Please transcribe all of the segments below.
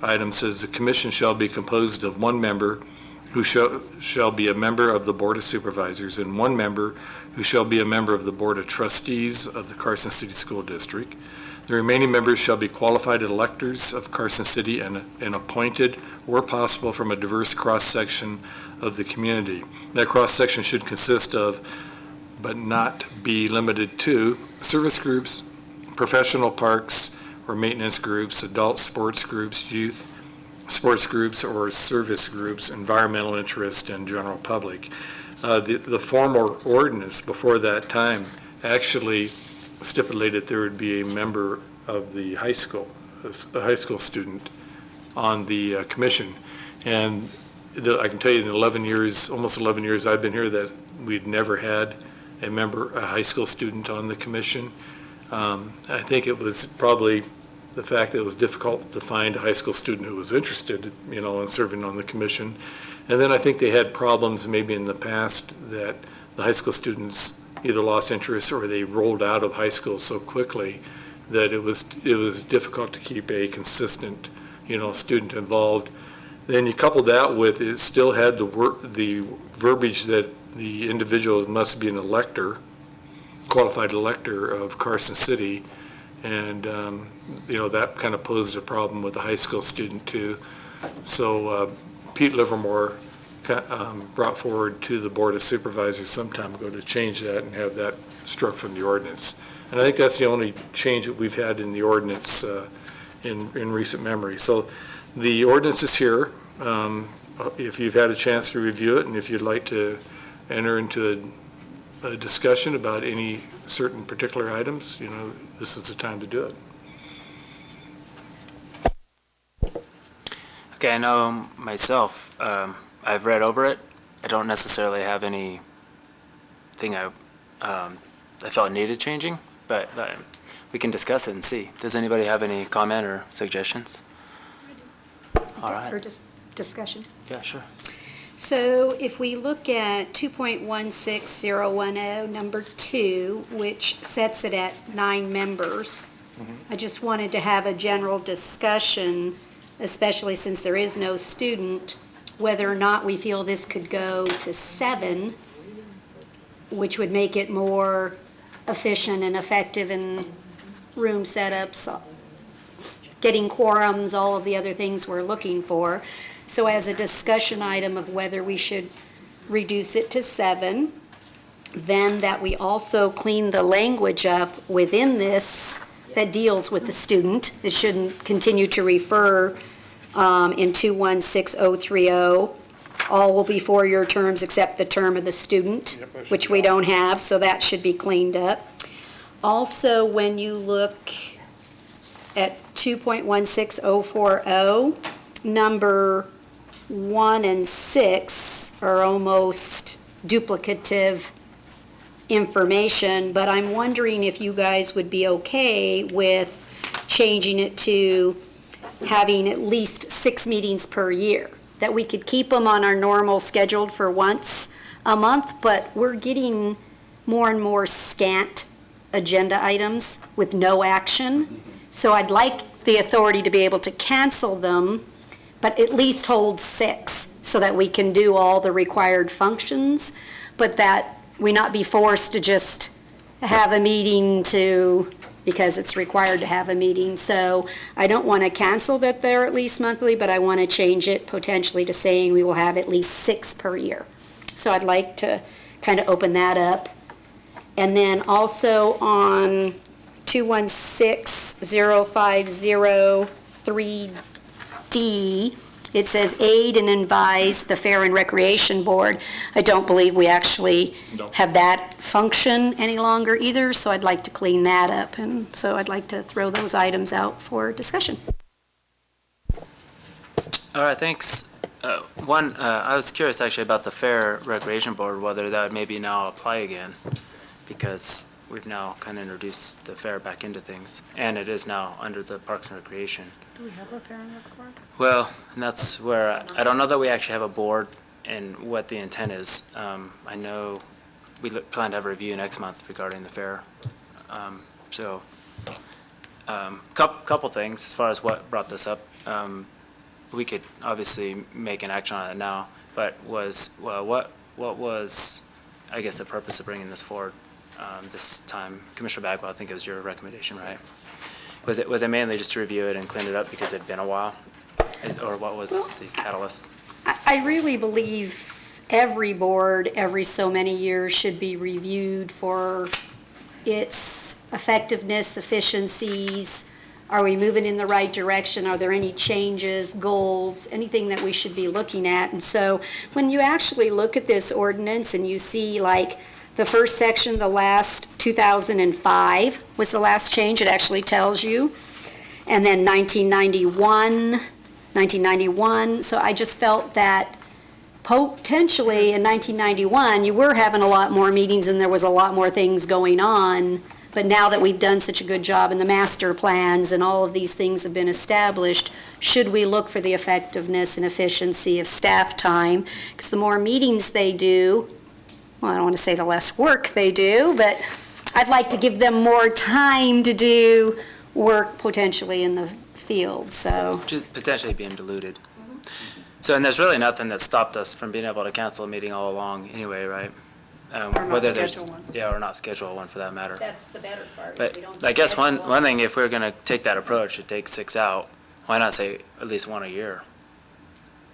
item says the commission shall be composed of one member who shall be a member of the Board of Supervisors and one member who shall be a member of the Board of Trustees of the Carson City School District. The remaining members shall be qualified electors of Carson City and appointed where possible from a diverse cross-section of the community. That cross-section should consist of, but not be limited to, service groups, professional parks or maintenance groups, adult sports groups, youth sports groups or service groups, environmental interest, and general public. The former ordinance before that time actually stipulated there would be a member of the high school, a high school student on the commission. And I can tell you in 11 years, almost 11 years I've been here, that we'd never had a high school student on the commission. I think it was probably the fact that it was difficult to find a high school student who was interested, in serving on the commission. And then I think they had problems maybe in the past that the high school students either lost interest or they rolled out of high school so quickly that it was difficult to keep a consistent, student involved. Then you couple that with, it still had the verbiage that the individual must be an elector, qualified elector of Carson City. And, that kind of posed a problem with the high school student too. So Pete Livermore brought forward to the Board of Supervisors some time ago to change that and have that struck from the ordinance. And I think that's the only change that we've had in the ordinance in recent memory. So the ordinance is here. If you've had a chance to review it and if you'd like to enter into a discussion about any certain particular items, this is the time to do it. Okay, I know myself, I've read over it. I don't necessarily have anything I felt needed changing, but we can discuss it and see. Does anybody have any comment or suggestions? All right. Or just discussion? Yeah, sure. So if we look at 2.16010, number 2, which sets it at 9 members, I just wanted to have a general discussion, especially since there is no student, whether or not we feel this could go to 7, which would make it more efficient and effective in room setups, getting quorums, all of the other things we're looking for. So as a discussion item of whether we should reduce it to 7, then that we also clean the language up within this that deals with the student. It shouldn't continue to refer in 216030, all will be 4-year terms except the term of the student, which we don't have, so that should be cleaned up. Also, when you look at 2.16040, number 1 and 6 are almost duplicative information, but I'm wondering if you guys would be okay with changing it to having at least 6 meetings per year, that we could keep them on our normal scheduled for once a month, but we're getting more and more scant agenda items with no action. So I'd like the authority to be able to cancel them, but at least hold 6 so that we can do all the required functions, but that we not be forced to just have a meeting because it's required to have a meeting. So I don't want to cancel that they're at least monthly, but I want to change it potentially to saying we will have at least 6 per year. So I'd like to kind of open that up. And then also on 216050-3D, it says aid and advise the Fair and Recreation Board. I don't believe we actually have that function any longer either, so I'd like to clean that up. And so I'd like to throw those items out for discussion. All right, thanks. I was curious actually about the Fair Recreation Board, whether that would maybe now apply again, because we've now kind of introduced the fair back into things, and it is now under the Parks and Recreation. Do we have a Fair and Rec Board? Well, and that's where I don't know that we actually have a board and what the intent is. I know we plan to have a review next month regarding the fair. Couple things as far as what brought this up. we could obviously make an action on it now, but what was, I guess, the purpose of bringing this forward this time? Commissioner Bagwell, I think it was your recommendation, right? Was it mainly just to review it and clean it up because it'd been a while? Or what was the catalyst? I really believe every board, every so many years, should be reviewed for its effectiveness, efficiencies. Are we moving in the right direction? Are there any changes, goals, anything that we should be looking at? And so when you actually look at this ordinance and you see like the first section, the last 2005 was the last change, it actually tells you. And then 1991, so I just felt that potentially in 1991, you were having a lot more meetings and there was a lot more things going on. But now that we've done such a good job and the master plans and all of these things have been established, should we look for the effectiveness and efficiency of staff time? Because the more meetings they do, well, I don't want to say the less work they do, but I'd like to give them more time to do work potentially in the field, so. Just potentially being diluted. So, and there's really nothing that stopped us from being able to cancel a meeting all along anyway, right? Or not Whether there's- schedule one. Yeah, or not schedule one for that matter. That's the better part. But I guess one thing, if we're gonna take that approach to take 6 out, why not say at least one a year?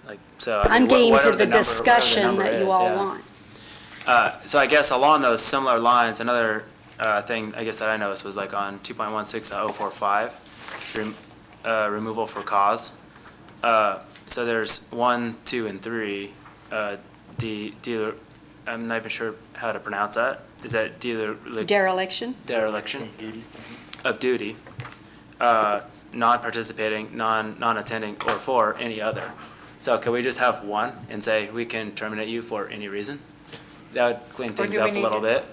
Like, so. I mean, I'm game whatever to the number- discussion whatever the that number you is, all yeah. want. So I guess along those similar lines, another thing I guess that I noticed was like on 2.16.045, removal for cause. So there's 1, 2, and 3. Dealer, I'm not even sure how to pronounce that. Is that Dereliction? dereliction of duty, non-participating, non-attending, or for any other? So can we just have one and say we can terminate you for any reason? That would clean things do we up a need little to- bit.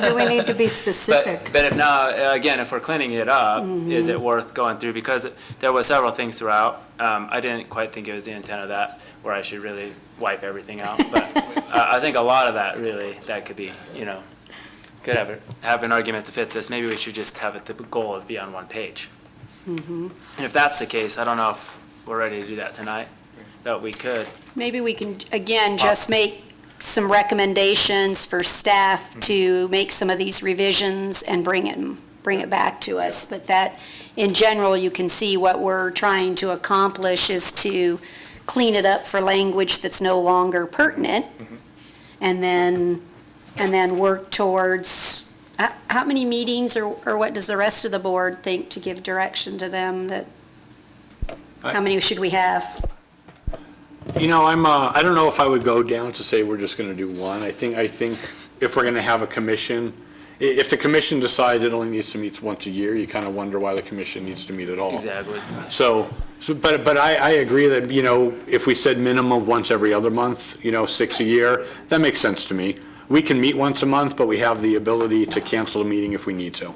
Do we need to be specific? But if now, again, if we're cleaning it up, is it worth going through? Because there was several things throughout. I didn't quite think it was the intent of that, where I should really wipe everything out. But I think a lot of that really, that could be, could have an argument to fit this. Maybe we should just have it, the goal of be on one page. And if that's the case, I don't know if we're ready to do that tonight, but we could. Maybe we can, again, just make some recommendations for staff to make some of these revisions and bring it back to us. But that, in general, you can see what we're trying to accomplish is to clean it up for language that's no longer pertinent, and then work towards, how many meetings or what does the rest of the board think to give direction to them that, how many should we have? I don't know if I would go down to say we're just going to do one. I think if we're going to have a commission, if the commission decides it only needs to meet once a year, you kind of wonder why the commission needs to meet at all. Exactly. But I agree that, if we said minimum once every other month, 6 a year, that makes sense to me. We can meet once a month, but we have the ability to cancel a meeting if we need to.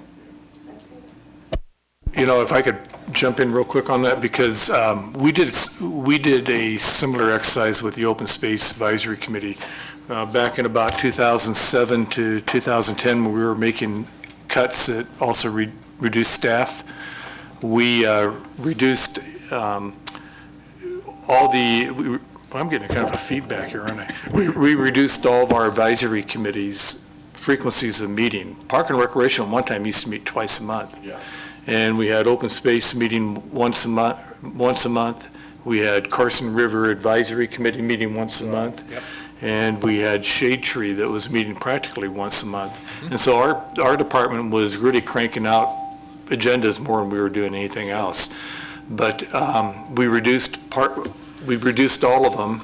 If I could jump in real quick on that, because we did a similar exercise with the Open Space Advisory Committee back in about 2007 to 2010, when we were making cuts that also reduced staff. We reduced I'm getting kind of a feedback here, aren't I? We reduced all of our advisory committees' frequencies of meeting. Park and Recreation one time used to meet twice a month. Yeah. And we had Open Space meeting once a month. We had Carson River Advisory Committee meeting once a month. Yep. And we had Shade Tree that was meeting practically once a month. And so our department was really cranking out agendas more than we were doing anything else. But we reduced all of them,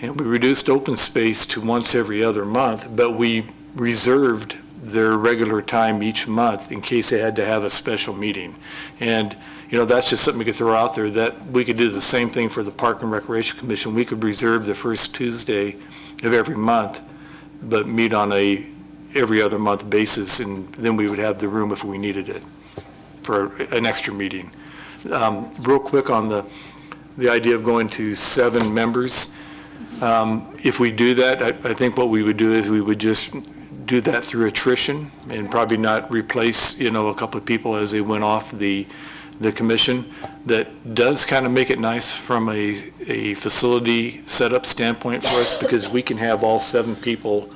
and we reduced Open Space to once every other month, but we reserved their regular time each month in case they had to have a special meeting. And, that's just something we could throw out there, that we could do the same thing for the Park and Recreation Commission. We could reserve the first Tuesday of every month, but meet on a every other month basis, and then we would have the room if we needed it for an extra meeting. Real quick on the idea of going to 7 members. If we do that, I think what we would do is we would just do that through attrition and probably not replace, a couple of people as they went off the the commission that does kind of make it nice from a facility setup standpoint for us, because we can have all 7 people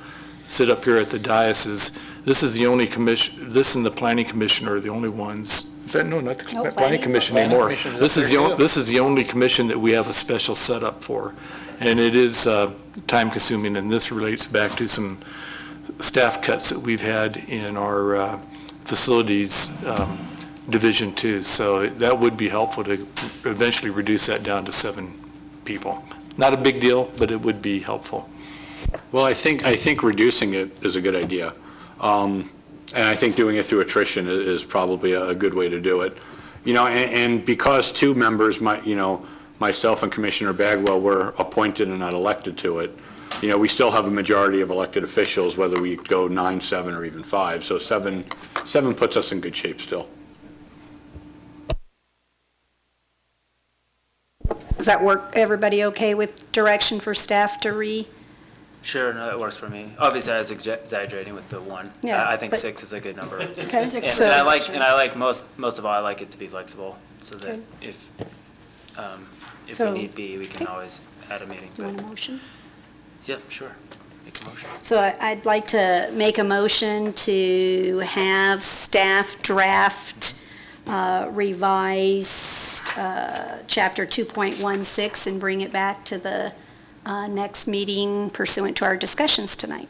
sit up here at the dais. This is the only commission, this and the planning commission are the only ones, in fact, no, not the planning planning's commission okay. anymore. Commission's This up is there, too. this is the only commission that we have a special setup for. And it is time consuming, and this relates back to some staff cuts that we've had in our facilities division too. So that would be helpful to eventually reduce that down to 7 people. Not a big deal, but it would be helpful. Well, I think reducing it is a good idea. And I think doing it through attrition is probably a good way to do it. You know, and because 2 members might, you know, myself and Commissioner Bagwell were appointed and not elected to it, you know, we still have a majority of elected officials, whether we go 9, 7, or even 5. So 7 puts us in good shape still. Does that work? Everybody okay with direction for staff to Sure, no, that works for me. Obviously, I was exaggerating with the 1. Yeah, I think but- 6 is a good number. Okay. And So- I like most of all, I like it to be flexible, so that Okay. if we So- need be, we can okay. always add a meeting. You want But a motion? yeah, sure. Make a motion. So I'd like to make a motion to have staff draft revised Chapter 2.16 and bring it back to the next meeting pursuant to our discussions tonight.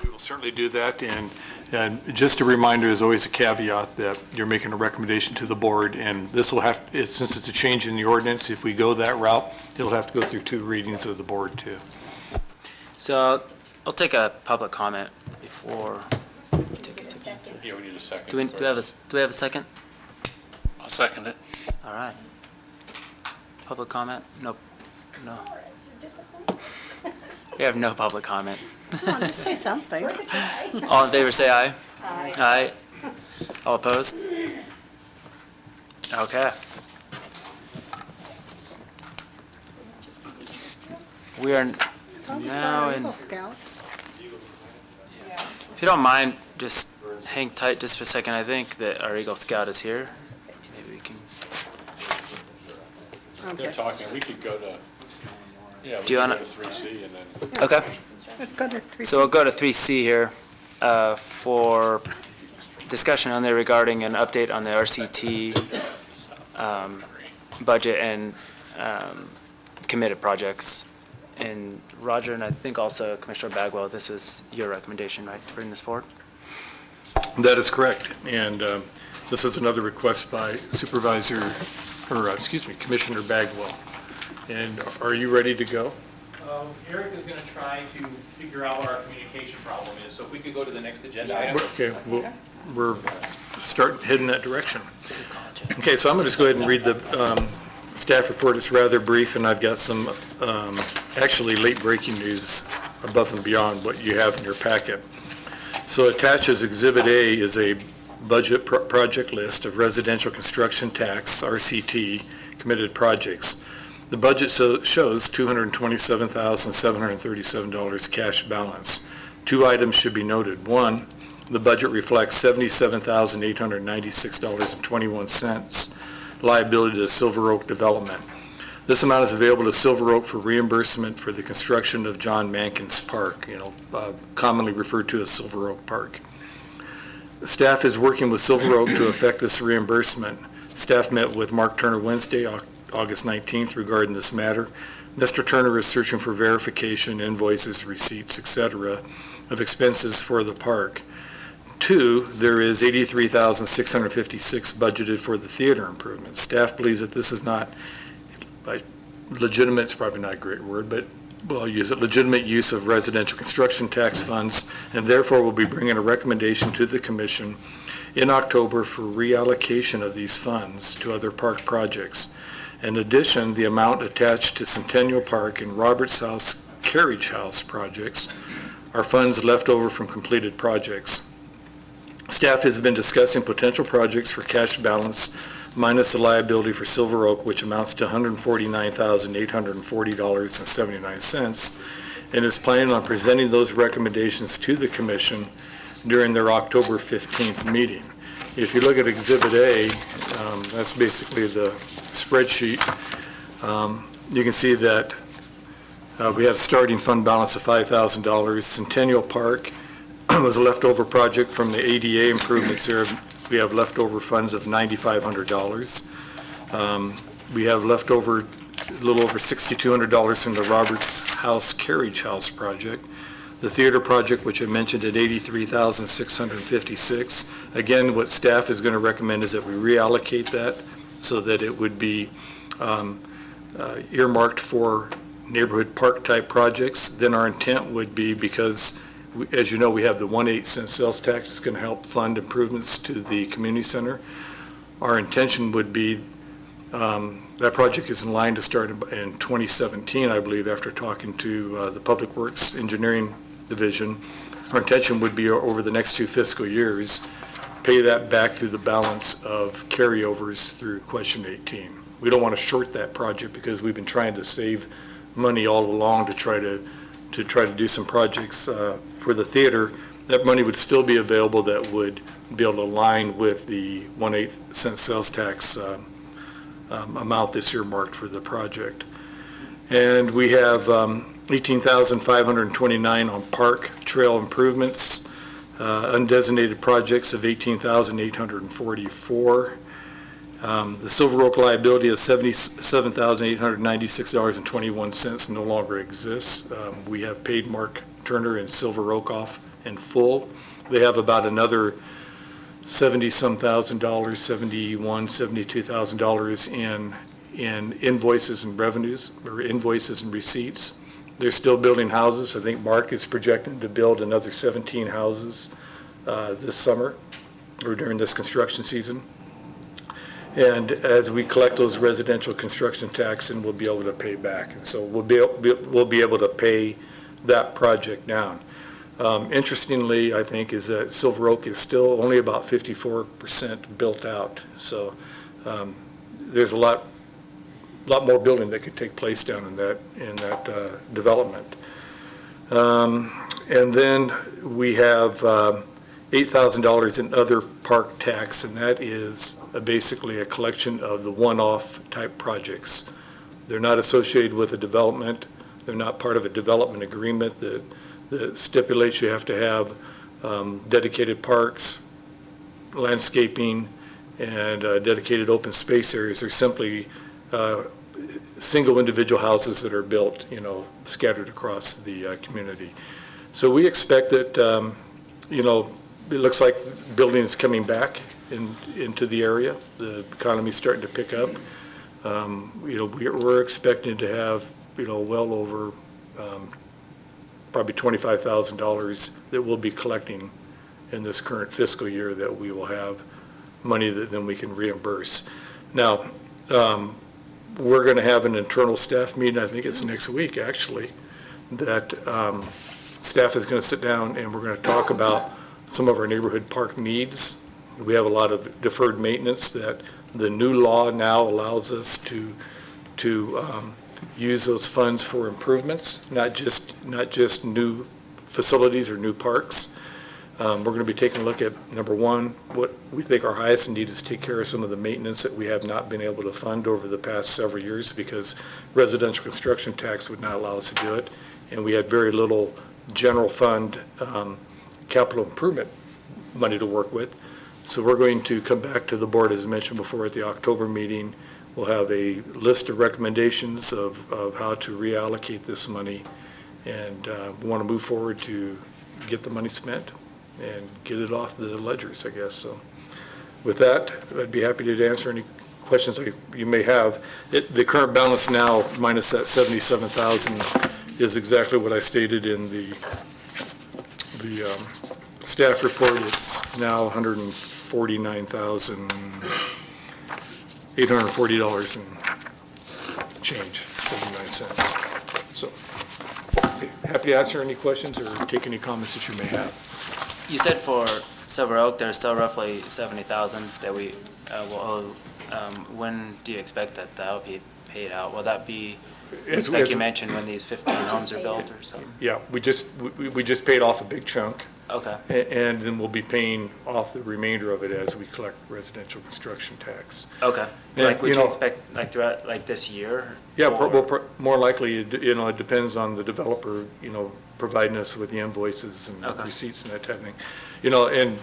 We will certainly do that, and just a reminder, there's always a caveat that you're making a recommendation to the board, and this will have, since it's a change in the ordinance, if we go that route, it'll have to go through 2 readings of the board too. So I'll take a public comment before. Yeah, we need a second. Do we have a second? I'll second it. All right. Public comment? No. We have no public comment. Come on, just say something. All in favor, say aye. Aye. All opposed? Okay. We are now in, Eagle Scout. if you don't mind, just hang tight just for a second. I think that our Eagle Scout is here. Maybe we can, They're talking, we could go to, yeah, we Do you could wanna- go to 3C and then. okay. Let's go to 3C. So we'll go to 3C here for discussion on there regarding an update on the RCT budget and committed projects. And Roger, and I think also Commissioner Bagwell, this is your recommendation, right, to bring this forward? That is correct, and this is another request by Supervisor, or excuse me, Commissioner Bagwell. And are you ready to go? Eric is going to try to figure out what our communication problem is, so if we could go to the next agenda item. Okay, we're heading that direction. Okay, so I'm going to just go ahead and read the staff report. It's rather brief, and I've got some actually late-breaking news above and beyond what you have in your packet. So attached as Exhibit A is a budget project list of residential construction tax, RCT, committed projects. The budget shows $227,737 cash balance. 2 items should be noted. 1, the budget reflects $77,896.21 liability to Silver Oak Development. This amount is available to Silver Oak for reimbursement for the construction of John Mankins Park, commonly referred to as Silver Oak Park. Staff is working with Silver Oak to effect this reimbursement. Staff met with Mark Turner Wednesday, August 19th, regarding this matter. Mr. Turner is searching for verification, invoices, receipts, etc., of expenses for the park. 2, there is $83,656 budgeted for the theater improvements. Staff believes that this is not legitimate, it's probably not a great word, but we'll use it, legitimate use of residential construction tax funds, and therefore will be bringing a recommendation to the commission in October for reallocation of these funds to other park projects. In addition, the amount attached to Centennial Park and Roberts House Carriage House projects are funds left over from completed projects. Staff has been discussing potential projects for cash balance minus the liability for Silver Oak, which amounts to $149,840.79, and is planning on presenting those recommendations to the commission during their October 15th meeting. If you look at Exhibit A, that's basically the spreadsheet. You can see that we have starting fund balance of $5,000. Centennial Park was a leftover project from the ADA improvements there. We have leftover funds of $9,500. We have leftover, a little over $6,200 from the Roberts House Carriage House project. The theater project, which I mentioned at $83,656. Again, what staff is going to recommend is that we reallocate that so that it would be earmarked for neighborhood park type projects. Then our intent would be, because as you know, we have the 1/8 cent sales tax that's going to help fund improvements to the community center. Our intention would be, that project is in line to start in 2017, I believe, after talking to the Public Works Engineering Division. Our intention would be over the next 2 fiscal years, pay that back through the balance of carryovers through question 18. We don't want to short that project because we've been trying to save money all along to try to do some projects for the theater. That money would still be available that would be able to align with the 1/8 cent sales tax amount that's earmarked for the project. And we have $18,529 on park trail improvements, undesignated projects of $18,844. The Silver Oak liability of $77,896.21 no longer exists. We have paid Mark Turner and Silver Oak off in full. They have about another $70-some thousand, $72,000 in invoices and revenues, or invoices and receipts. They're still building houses. I think Mark is projecting to build another 17 houses this summer, or during this construction season. And as we collect those residential construction tax, and we'll be able to pay back. And so we'll be able to pay that project down. Interestingly, I think, is that Silver Oak is still only about 54% built out. So there's a lot more building that could take place down in that development. And then we have $8,000 in other park tax, and that is basically a collection of the one-off type projects. They're not associated with a development. They're not part of a development agreement that stipulates you have to have dedicated parks, landscaping, and dedicated open space areas. They're simply single individual houses that are built, scattered across the community. So we expect that, it looks like building is coming back into the area. The economy's starting to pick up. We're expecting to have, well over probably $25,000 that we'll be collecting in this current fiscal year that we will have money that then we can reimburse. Now, we're going to have an internal staff meeting, I think it's next week actually, that staff is going to sit down and we're going to talk about some of our neighborhood park needs. We have a lot of deferred maintenance that the new law now allows us to use those funds for improvements, not just new facilities or new parks. We're going to be taking a look at, number one, what we think our highest need is to take care of some of the maintenance that we have not been able to fund over the past several years because residential construction tax would not allow us to do it, and we had very little general fund capital improvement money to work with. So we're going to come back to the board, as I mentioned before, at the October meeting. We'll have a list of recommendations of how to reallocate this money, and we want to move forward to get the money spent and get it off the ledgers, I guess. So with that, I'd be happy to answer any questions you may have. The current balance now, minus that $77,000, is exactly what I stated in the staff report. It's now $149,840 and change, 79 cents. So happy to answer any questions or take any comments that you may have. You said for Silver Oak, there's still roughly $70,000 that we will owe. When do you expect that will be paid out? Will that be, like you mentioned, when these 15 homes are built or something? Yeah, we just paid off a big chunk. Okay. And then we'll be paying off the remainder of it as we collect residential construction tax. Okay. Yeah, Like, would you you know- expect, like, throughout, like, this year? Yeah, Or- more likely, it depends on the developer, providing us with the invoices and Okay. receipts and that type of thing. And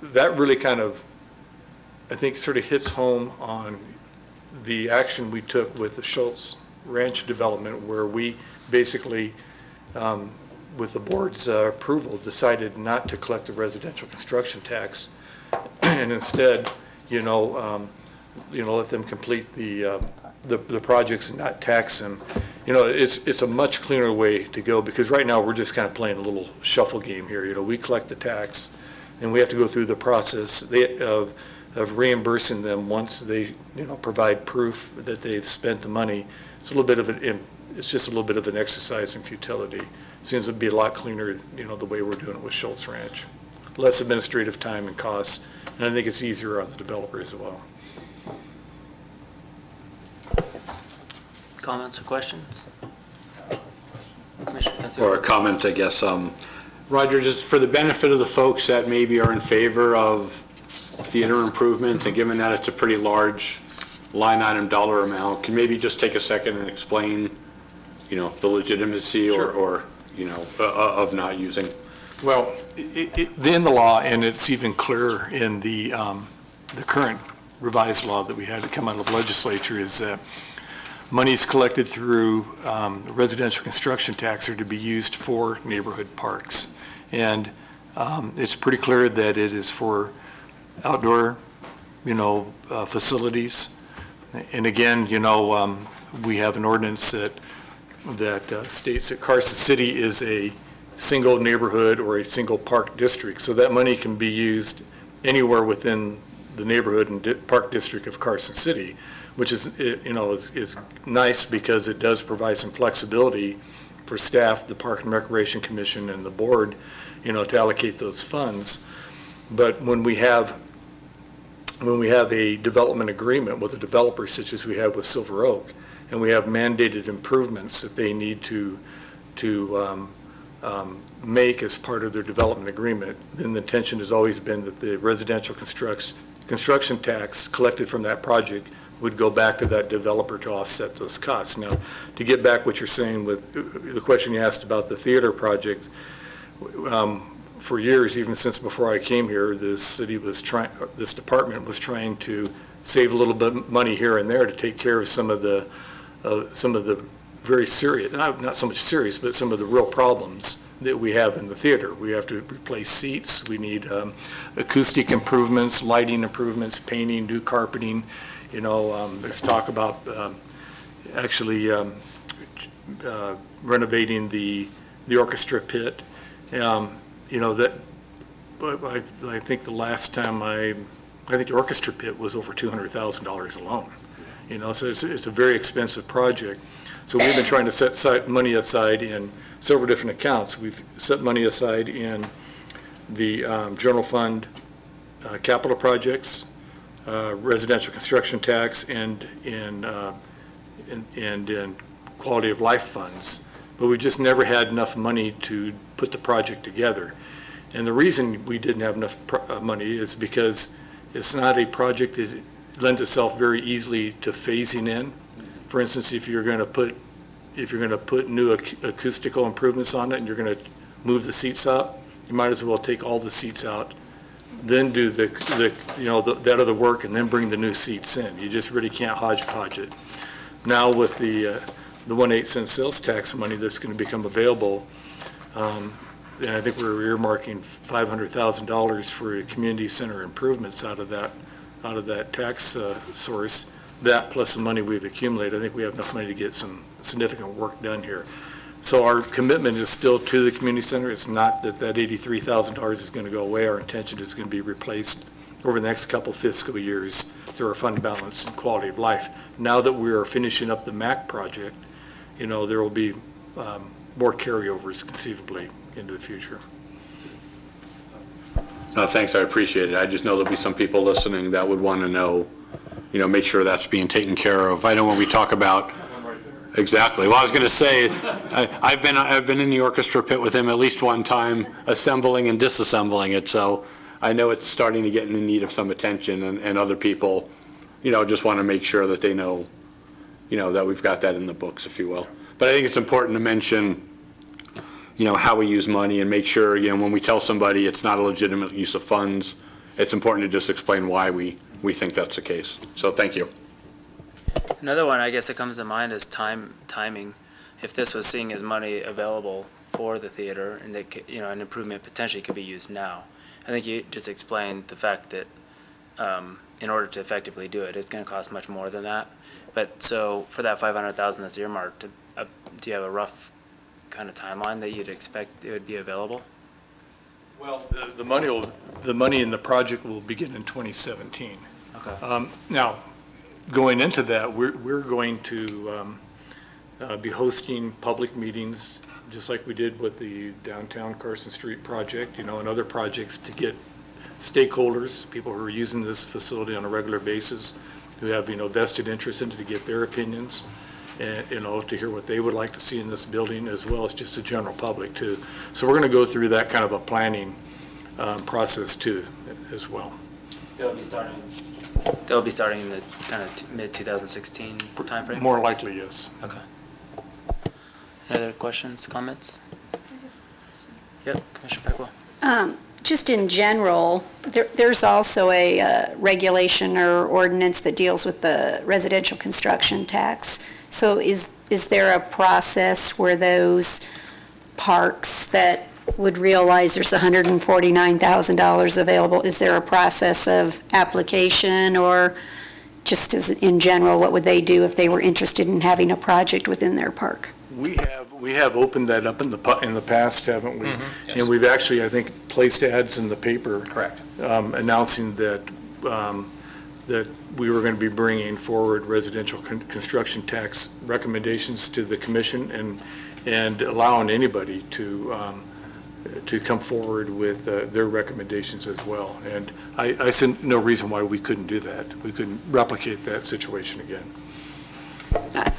that really kind of, I think, sort of hits home on the action we took with the Schultz Ranch development, where we basically, with the board's approval, decided not to collect the residential construction tax, and instead, let them complete the projects and not tax them. It's a much cleaner way to go, because right now, we're just kind of playing a little shuffle game here. We collect the tax, and we have to go through the process of reimbursing them once they, provide proof that they've spent the money. It's just a little bit of an exercise in futility. Seems to be a lot cleaner, the way we're doing it with Schultz Ranch. Less administrative time and costs, and I think it's easier on the developer as well. Comments or questions? Commissioner Or a Kathir? comment, I guess. Roger, just for the benefit of the folks that maybe are in favor of theater improvements, and given that it's a pretty large line item dollar amount, can maybe just take a second and explain, the legitimacy or of not using? Well, in the law, and it's even clearer in the current revised law that we had to come out of the legislature, is that monies collected through residential construction tax are to be used for neighborhood parks. And it's pretty clear that it is for outdoor, facilities. And again, we have an ordinance that states that Carson City is a single neighborhood or a single park district. So that money can be used anywhere within the neighborhood and park district of Carson City, which is, is nice, because it does provide some flexibility for staff, the Park and Recreation Commission, and the board, to allocate those funds. But when we have a development agreement with a developer, such as we have with Silver Oak, and we have mandated improvements that they need to make as part of their development agreement, then the intention has always been that the residential construction tax collected from that project would go back to that developer to offset those costs. Now, to get back what you're saying with the question you asked about the theater project, for years, even since before I came here, this department was trying to save a little bit of money here and there to take care of some of the very serious, not so much serious, but some of the real problems that we have in the theater. We have to replace seats, we need acoustic improvements, lighting improvements, painting, new carpeting. There's talk about actually renovating the orchestra pit. I think the last time I think the orchestra pit was over $200,000 alone. So it's a very expensive project. So we've been trying to set money aside in several different accounts. We've set money aside in the general fund, capital projects, residential construction tax, and in quality of life funds. But we just never had enough money to put the project together. And the reason we didn't have enough money is because it's not a project that lends itself very easily to phasing in. For instance, if you're going to put new acoustical improvements on it and you're going to move the seats out, you might as well take all the seats out, then do that other work, and then bring the new seats in. You just really can't hodgepodge it. Now with the 1/8 cent sales tax money that's going to become available, and I think we're earmarking $500,000 for community center improvements out of that tax source. That plus the money we've accumulated, I think we have enough money to get some significant work done here. So our commitment is still to the community center. It's not that $83,000 is going to go away. Our intention is going to be replaced over the next couple fiscal years through our fund balance and quality of life. Now that we are finishing up the MAC project, there will be more carryovers conceivably into the future. Thanks, I appreciate it. I just know there'll be some people listening that would want to know, make sure that's being taken care of. I know when we talk about, Exactly. Well, I was going to say, I've been in the orchestra pit with him at least one time, assembling and disassembling it, so I know it's starting to get in need of some attention, and other people, just want to make sure that they know, that we've got that in the books, if you will. But I think it's important to mention, how we use money and make sure, when we tell somebody it's not a legitimate use of funds, it's important to just explain why we think that's the case. So thank you. Another one, I guess, that comes to mind is timing. If this was seeing as money available for the theater and that, an improvement potentially could be used now. I think you just explained the fact that in order to effectively do it, it's going to cost much more than that. But so for that 500,000 that's earmarked, do you have a rough kind of timeline that you'd expect it would be available? Well, the money in the project will begin in 2017. Okay. Now, going into that, we're going to be hosting public meetings, just like we did with the downtown Carson Street project, and other projects, to get stakeholders, people who are using this facility on a regular basis, who have, vested interest in it, to get their opinions, and, to hear what they would like to see in this building, as well as just the general public too. So we're going to go through that kind of a planning process too, as well. They'll be starting in the kind of mid-2016 timeframe? More likely, yes. Okay. Any other questions, comments? Yep, Commissioner Peckwell. Just in general, there's also a regulation or ordinance that deals with the residential construction tax. So is there a process where those parks that would realize there's $149,000 available, is there a process of application, or just as in general, what would they do if they were interested in having a project within their park? We have opened that up in the past, haven't we? Mm-hmm. Yes. And we've actually, I think, placed ads in the paper. Correct. Announcing that, that we were going to be bringing forward residential construction tax recommendations to the commission, and allowing anybody to come forward with their recommendations as well. And I see no reason why we couldn't do that. We couldn't replicate that situation again.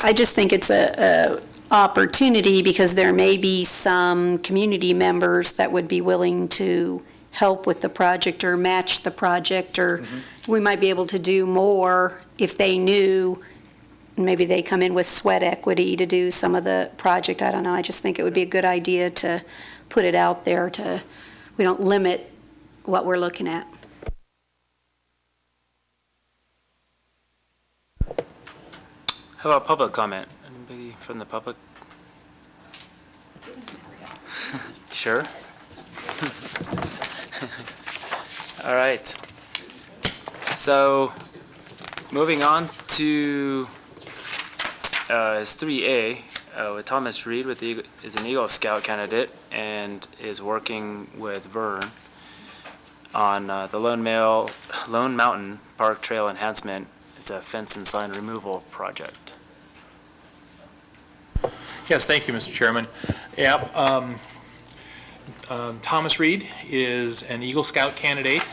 I just think it's a opportunity, because there may be some community members that would be willing to help with the project or match the project, or we might be able to do more if they knew, maybe they come in with sweat equity to do some of the project. I don't know. I just think it would be a good idea to put it out there, we don't limit what we're looking at. How about public comment? Anybody from the public? Sure. All right. So, moving on to is 3A. With Thomas Reed is an Eagle Scout candidate and is working with Vern on the Lone Mountain Park Trail enhancement. It's a fence and sign removal project. Yes, thank you, Mr. Chairman. Yeah, Thomas Reed is an Eagle Scout candidate.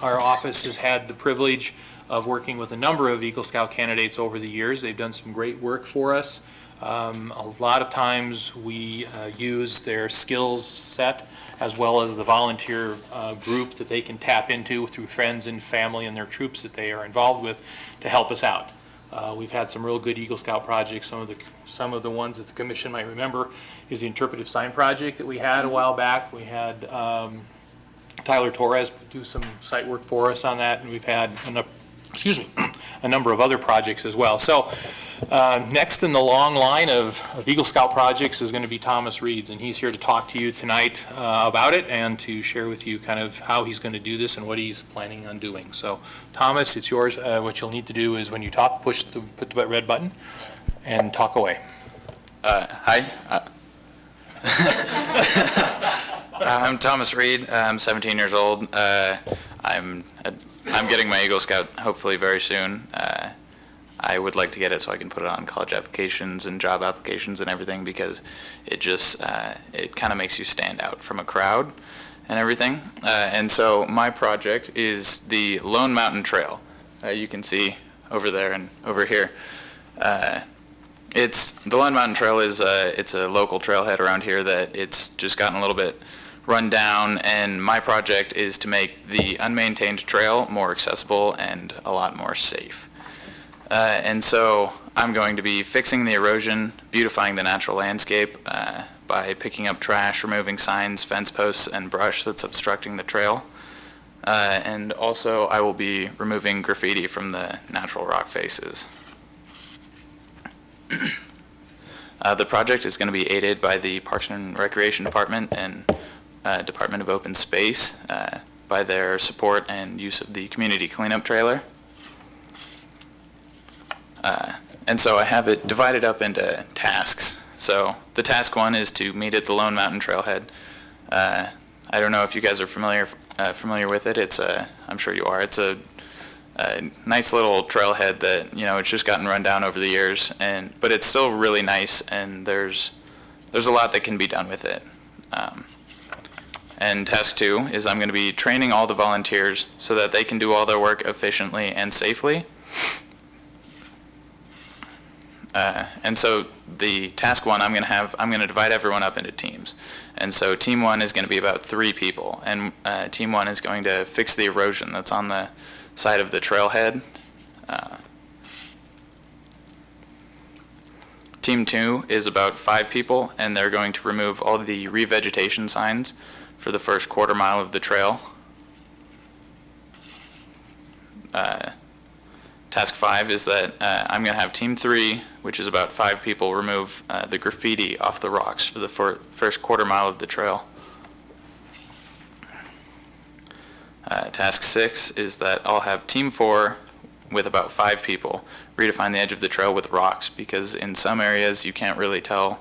Our office has had the privilege of working with a number of Eagle Scout candidates over the years. They've done some great work for us. A lot of times we use their skills set as well as the volunteer group that they can tap into through friends and family and their troops that they are involved with to help us out. We've had some real good Eagle Scout projects. Some of the ones that the commission might remember is the interpretive sign project that we had a while back. We had Tyler Torres do some site work for us on that, and we've had a number of other projects as well. So next in the long line of Eagle Scout projects is going to be Thomas Reed's, and he's here to talk to you tonight about it and to share with you kind of how he's going to do this and what he's planning on doing. So Thomas, it's yours. What you'll need to do is when you talk, put the red button and talk away. Hi. I'm Thomas Reed. I'm 17 years old. I'm getting my Eagle Scout hopefully very soon. I would like to get it so I can put it on college applications and job applications and everything, because it just it kind of makes you stand out from a crowd and everything. And so my project is the Lone Mountain Trail. You can see over there and over here. The Lone Mountain Trail it's a local trailhead around here that it's just gotten a little bit run down, and my project is to make the unmaintained trail more accessible and a lot more safe. And so I'm going to be fixing the erosion, beautifying the natural landscape by picking up trash, removing signs, fence posts, and brush that's obstructing the trail. And also I will be removing graffiti from the natural rock faces. The project is going to be aided by the Parks and Recreation Department and Department of Open Space by their support and use of the community cleanup trailer. And so I have it divided up into tasks. So the task 1 is to meet at the Lone Mountain Trailhead. I don't know if you guys are familiar with it. I'm sure you are. It's a nice little trailhead that, it's just gotten run down over the years, but it's still really nice, and there's a lot that can be done with it. And task 2 is I'm going to be training all the volunteers so that they can do all their work efficiently and safely. And so the task 1 I'm going to divide everyone up into teams. And so team 1 is going to be about 3 people, and team 1 is going to fix the erosion that's on the side of the trailhead. Team 2 is about 5 people, and they're going to remove all the revegetation signs for the first quarter mile of the trail. Task 5 is that I'm going to have Team 3, which is about 5 people, remove the graffiti off the rocks for the first quarter mile of the trail. Task 6 is that I'll have Team 4, with about 5 people, redefine the edge of the trail with rocks, because in some areas you can't really tell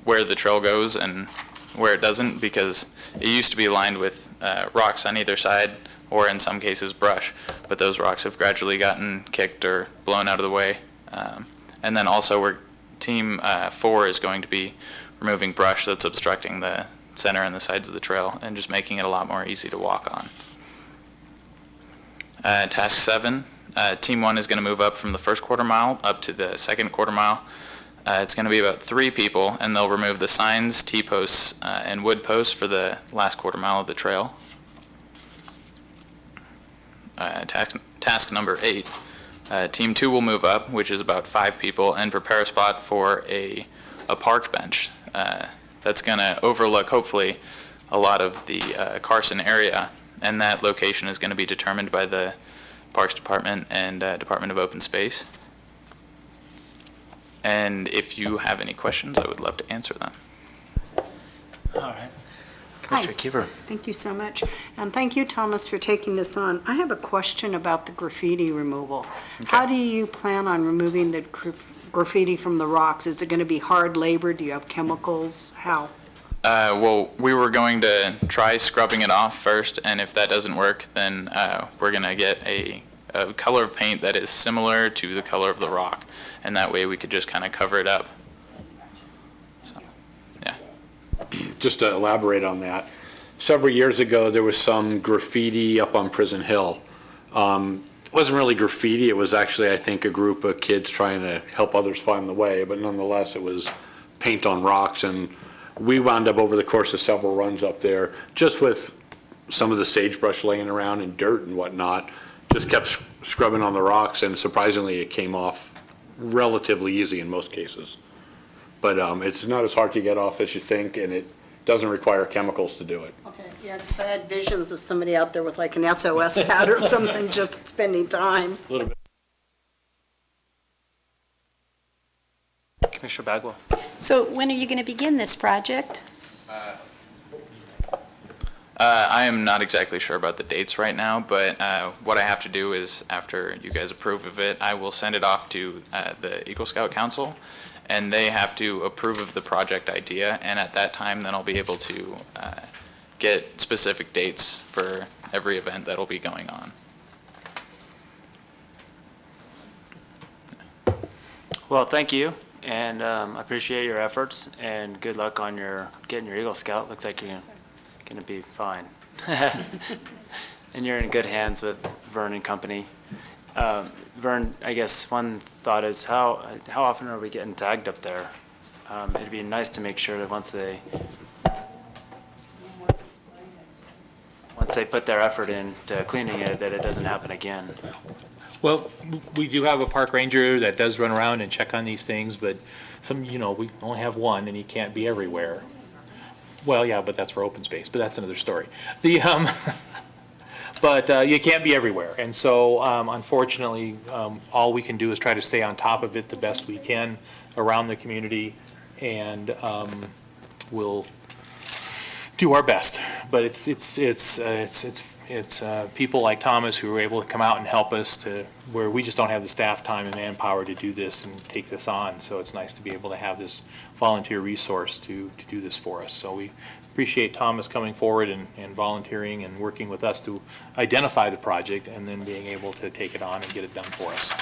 where the trail goes and where it doesn't, because it used to be lined with rocks on either side, or in some cases brush, but those rocks have gradually gotten kicked or blown out of the way. And then also Team 4 is going to be removing brush that's obstructing the center and the sides of the trail and just making it a lot more easy to walk on. Task 7, Team 1 is going to move up from the first quarter mile up to the second quarter mile. It's going to be about 3 people, and they'll remove the signs, T-posts, and wood posts for the last quarter mile of the trail. Task number 8, Team 2 will move up, which is about 5 people, and prepare a spot for a park bench that's going to overlook, hopefully, a lot of the Carson area, and that location is going to be determined by the Parks Department and Department of Open Space. And if you have any questions, I would love to answer them. All right. Commissioner Keeper. Thank you so much. And thank you, Thomas, for taking this on. I have a question about the graffiti removal. Okay. How do you plan on removing the graffiti from the rocks? Is it going to be hard labor? Do you have chemicals? How? Well, we were going to try scrubbing it off first, and if that doesn't work, then we're going to get a color of paint that is similar to the color of the rock, and that way we could just kind of cover it up. So, yeah. Just to elaborate on that, several years ago there was some graffiti up on Prison Hill. It wasn't really graffiti, it was actually, I think, a group of kids trying to help others find the way, but nonetheless it was paint on rocks, and we wound up over the course of several runs up there, just with some of the sagebrush laying around and dirt and whatnot, just kept scrubbing on the rocks, and surprisingly it came off relatively easy in most cases. But it's not as hard to get off as you think, and it doesn't require chemicals to do it. Okay, yeah, because I had visions of somebody out there with like an SOS pad or something, just spending time. A little bit. Commissioner Bagwell. So when are you going to begin this project? I am not exactly sure about the dates right now, but what I have to do is, after you guys approve of it, I will send it off to the Eagle Scout Council, and they have to approve of the project idea, and at that time then I'll be able to get specific dates for every event that'll be going on. Well, thank you, and I appreciate your efforts, and good luck on getting your Eagle Scout. Looks like you're going to be fine. And you're in good hands with Vern and company. Vern, I guess one thought is how often are we getting tagged up there? It'd be nice to make sure that once they put their effort into cleaning it, that it doesn't happen again. Well, we do have a park ranger that does run around and check on these things, but we only have one, and he can't be everywhere. Well, yeah, but that's for open space, but that's another story. But you can't be everywhere, and so unfortunately, all we can do is try to stay on top of it the best we can around the community, and we'll do our best. But it's people like Thomas who are able to come out and help us to where we just don't have the staff time and manpower to do this and take this on. So it's nice to be able to have this volunteer resource to do this for us. So we appreciate Thomas coming forward and volunteering and working with us to identify the project and then being able to take it on and get it done for us.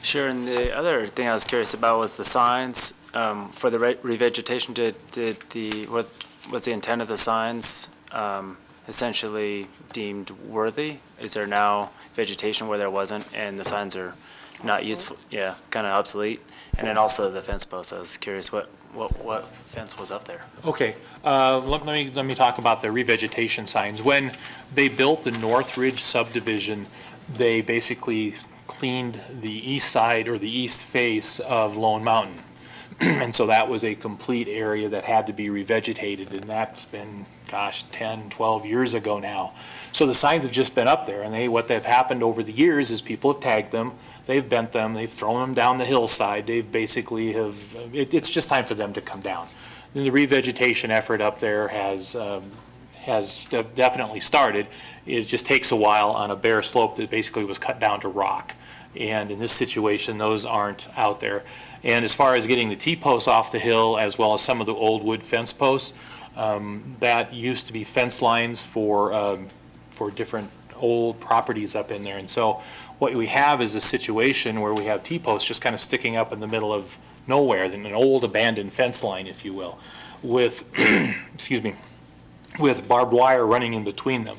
Sure, and the other thing I was curious about was the signs for the revegetation. What was the intent of the signs essentially deemed worthy? Is there now vegetation where there wasn't, and the signs are not useful? Yeah, kind of obsolete. And then also the fence posts. I was curious what fence was up there. Okay, let me talk about the revegetation signs. When they built the North Ridge subdivision, they basically cleaned the east side or the east face of Lone Mountain. And so that was a complete area that had to be revegetated, and that's been, 10, 12 years ago now. So the signs have just been up there, and what they've happened over the years is people have tagged them, they've bent them, they've thrown them down the hillside, they've basically it's just time for them to come down. And the revegetation effort up there has definitely started. It just takes a while on a bare slope that basically was cut down to rock. And in this situation, those aren't out there. And as far as getting the T-posts off the hill, as well as some of the old wood fence posts, that used to be fence lines for different old properties up in there. And so what we have is a situation where we have T-posts just kind of sticking up in the middle of nowhere, an old abandoned fence line, if you will, with, excuse me, with barbed wire running in between them.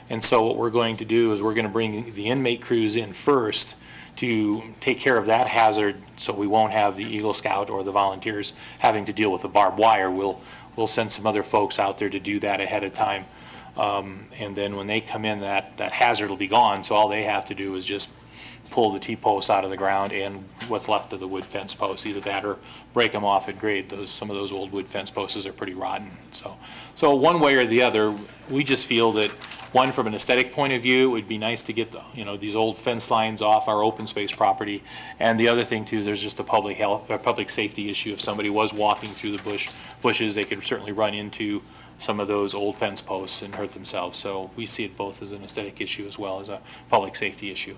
And so what we're going to do is we're going to bring the inmate crews in first to take care of that hazard, so we won't have the Eagle Scout or the volunteers having to deal with the barbed wire. We'll send some other folks out there to do that ahead of time. And then when they come in, that hazard will be gone, so all they have to do is just pull the T-posts out of the ground and what's left of the wood fence posts, either that or break them off at grade. Some of those old wood fence posts are pretty rotten. So one way or the other, we just feel that, one, from an aesthetic point of view, it would be nice to get these old fence lines off our open space property. And the other thing too, there's just a public safety issue. If somebody was walking through the bushes, they could certainly run into some of those old fence posts and hurt themselves. So we see it both as an aesthetic issue as well as a public safety issue.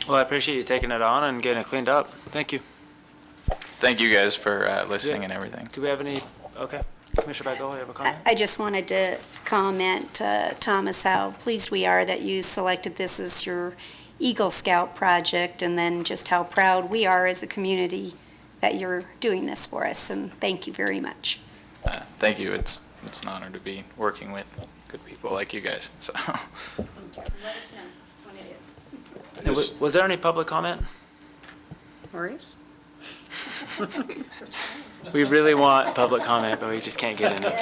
Well, I appreciate you taking it on and getting it cleaned up. Thank you. Thank you guys for listening and everything. Do we have any? Okay. Commissioner Bagel, you have a comment? I just wanted to comment, Thomas, how pleased we are that you selected this as your Eagle Scout project, and then just how proud we are as a community that you're doing this for us, and thank you very much. Thank you. It's an honor to be working with good people like you guys. So. Let us know when it is. Was there any public comment? Maurice? We really want public comment, but we just can't get any.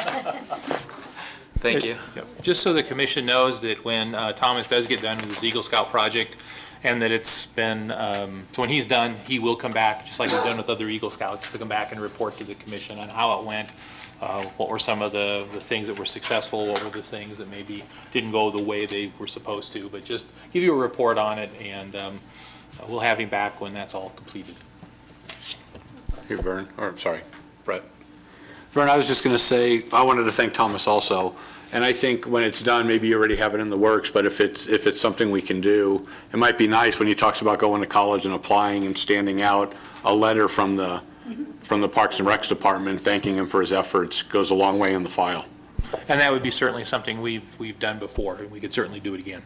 Thank you. Just so the commission knows that when Thomas does get done with his Eagle Scout project, and that it's been, so when he's done, he will come back, just like he's done with other Eagle Scouts, to come back and report to the commission on how it went, what were some of the things that were successful, what were the things that maybe didn't go the way they were supposed to, but just give you a report on it, and we'll have him back when that's all completed. Here, Vern, or I'm sorry, Brett. Vern, I was just going to say, I wanted to thank Thomas also, and I think when it's done, maybe you already have it in the works, but if it's something we can do, it might be nice when he talks about going to college and applying and standing out, a letter from the Parks and Recs Department thanking him for his efforts goes a long way in the file. And that would be certainly something we've done before, and we could certainly do it again.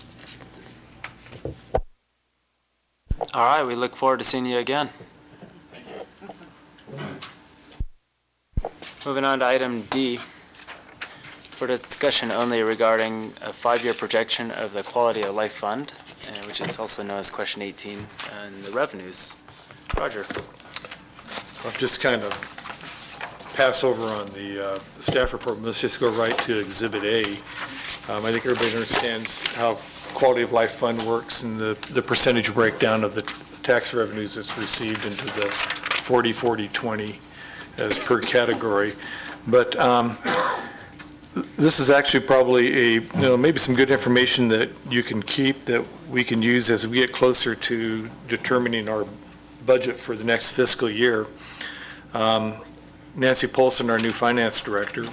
All right, we look forward to seeing you again. Moving on to item D, for discussion only regarding a 5-year projection of the Quality of Life Fund. which is also known as question 18, and the revenues. Roger. I'll just kind of pass over on the staff report. Let's just go right to Exhibit A. I think everybody understands how Quality of Life Fund works and the percentage breakdown of the tax revenues that's received into the 40, 40, 20 as per category. But this is actually probably maybe some good information that you can keep, that we can use as we get closer to determining our budget for the next fiscal year. Nancy Polson, our new finance director,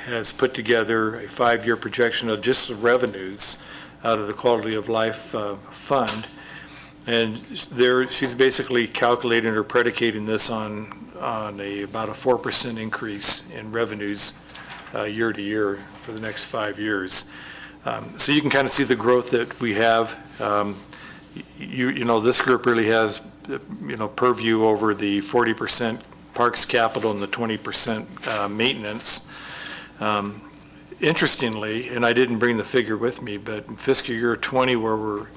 has put together a 5-year projection of just the revenues out of the Quality of Life Fund. And she's basically calculating or predicating this on about a 4% increase in revenues year to year for the next 5 years. So you can kind of see the growth that we have. This group really has, purview over the 40% parks capital and the 20% maintenance. Interestingly, and I didn't bring the figure with me, but in fiscal year 20, where we're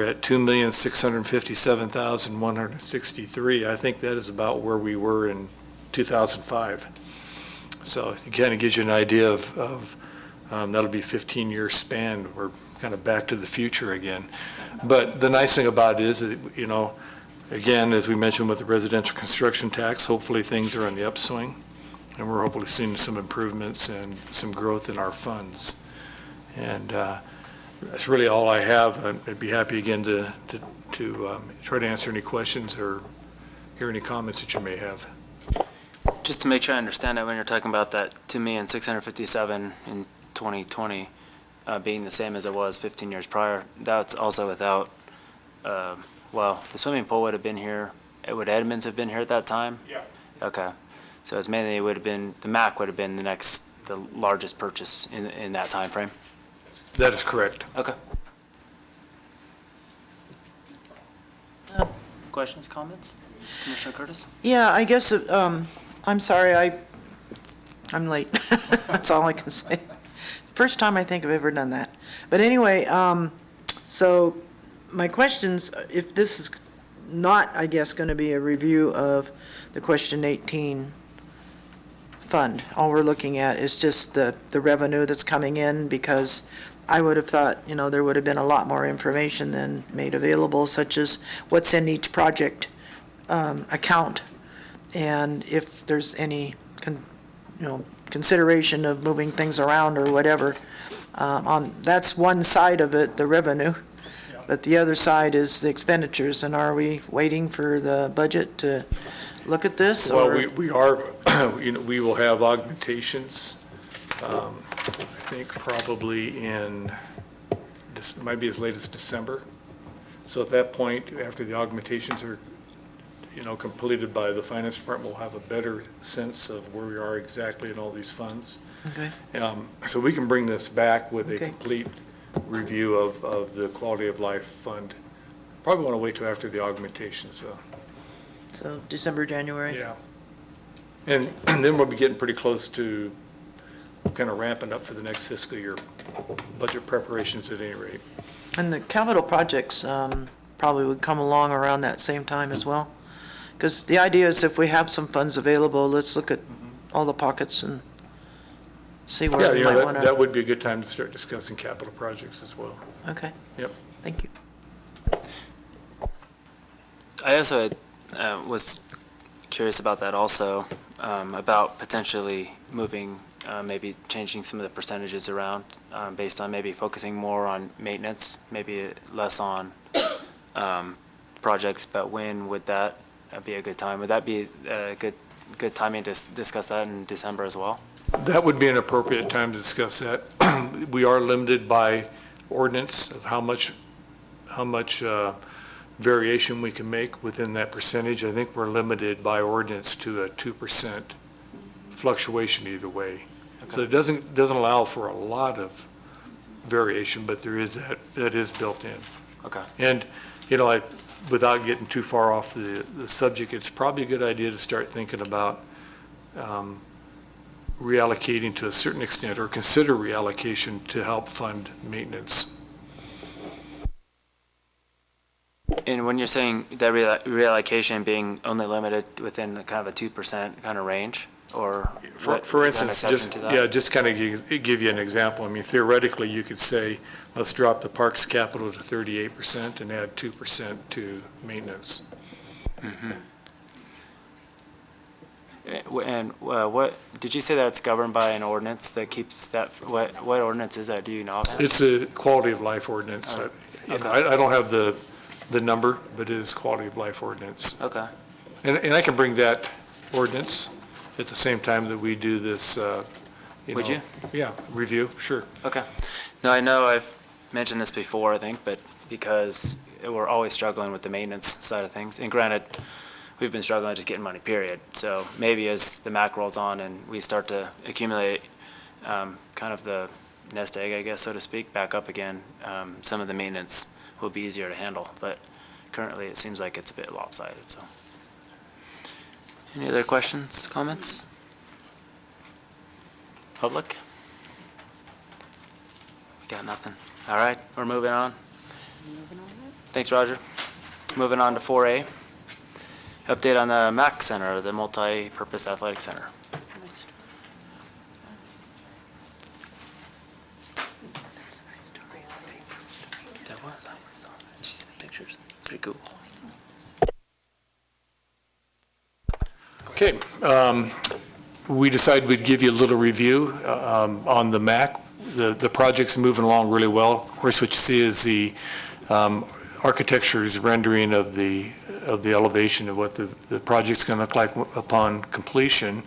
at $2,657,163, I think that is about where we were in 2005. So it kind of gives you an idea of that'll be a 15-year span. We're kind of back to the future again. But the nice thing about it is that, again, as we mentioned with the residential construction tax, hopefully things are on the upswing, and we're hopefully seeing some improvements and some growth in our funds. And that's really all I have. I'd be happy again to try to answer any questions or hear any comments that you may have. Just to make sure I understand it, when you're talking about that $2,657,000 in 2020 being the same as it was 15 years prior, that's also without, the swimming pool would have been here. Would Edmonds have been here at that time? Yeah. Okay. So it's mainly, the MAC would have been the largest purchase in that time frame? That is correct. Okay. Questions, comments? Commissioner Curtis? Yeah, I guess, I'm sorry, I'm late. That's all I can say. First time I think I've ever done that. But anyway, so my questions, if this is not, I guess, going to be a review of the question 18 fund, all we're looking at is just the revenue that's coming in, because I would have thought, there would have been a lot more information than made available, such as what's in each project account, and if there's any consideration of moving things around or whatever. That's one side of it, the revenue, but the other side is the expenditures. And are we waiting for the budget to look at this? Well, or? we are, we will have augmentations, I think probably in, this might be as late as December. So at that point, after the augmentations are, completed by the finance department, we'll have a better sense of where we are exactly in all these funds. Okay. So we can bring this back with a Okay. complete review of the Quality of Life Fund. Probably want to wait till after the augmentations, though. So December, January? Yeah. And then we'll be getting pretty close to kind of ramping up for the next fiscal year budget preparations at any rate. And the capital projects probably would come along around that same time as well? Because the idea is if we have some funds available, let's look at all the pockets and see where we Yeah, might that want to. would be a good time to start discussing capital projects as well. Okay. Yep. Thank you. I also was curious about that also, about potentially moving, maybe changing some of the percentages around based on maybe focusing more on maintenance, maybe less on projects, but when would that be a good time? Would that be a good timing to discuss that in December as well? That would be an appropriate time to discuss that. We are limited by ordinance of how much variation we can make within that percentage. I think we're limited by ordinance to a 2% fluctuation either way. Okay. So it doesn't allow for a lot of variation, but there is that is built in. Okay. And, without getting too far off the subject, it's probably a good idea to start thinking about reallocating to a certain extent, or consider reallocation to help fund maintenance. And when you're saying that reallocation being only limited within the kind of a 2% kind of range, or? For is that an instance, exception to that? just kind of give you an example. I mean, theoretically, you could say, let's drop the parks capital to 38% and add 2% to maintenance. And what, did you say that it's governed by an ordinance that keeps that, what ordinance is that, do you know? It's a quality of life ordinance. okay. I don't have the number, but it is quality of life ordinance. Okay, And I can bring that ordinance at the same time that we do this, Would you? Yeah, review, sure. okay. No, I know I've mentioned this before, I think, but because we're always struggling with the maintenance side of things, and granted, we've been struggling just getting money, period. So maybe as the MAC rolls on and we start to accumulate kind of the nest egg, I guess, so to speak, back up again, some of the maintenance will be easier to handle. But currently, it seems like it's a bit lopsided, so. Any other questions, comments? Public? Got nothing. All right, we're moving on. Thanks, Roger. Moving on to 4A. Update on the MAC Center, the Multi-Purpose Athletic Center. That was, I saw. Did you see the pictures? Pretty cool. Okay, we decided we'd give you a little review on the MAC. The project's moving along really well. Of course, what you see is the architecture's rendering of the elevation of what the project's going to look like upon completion.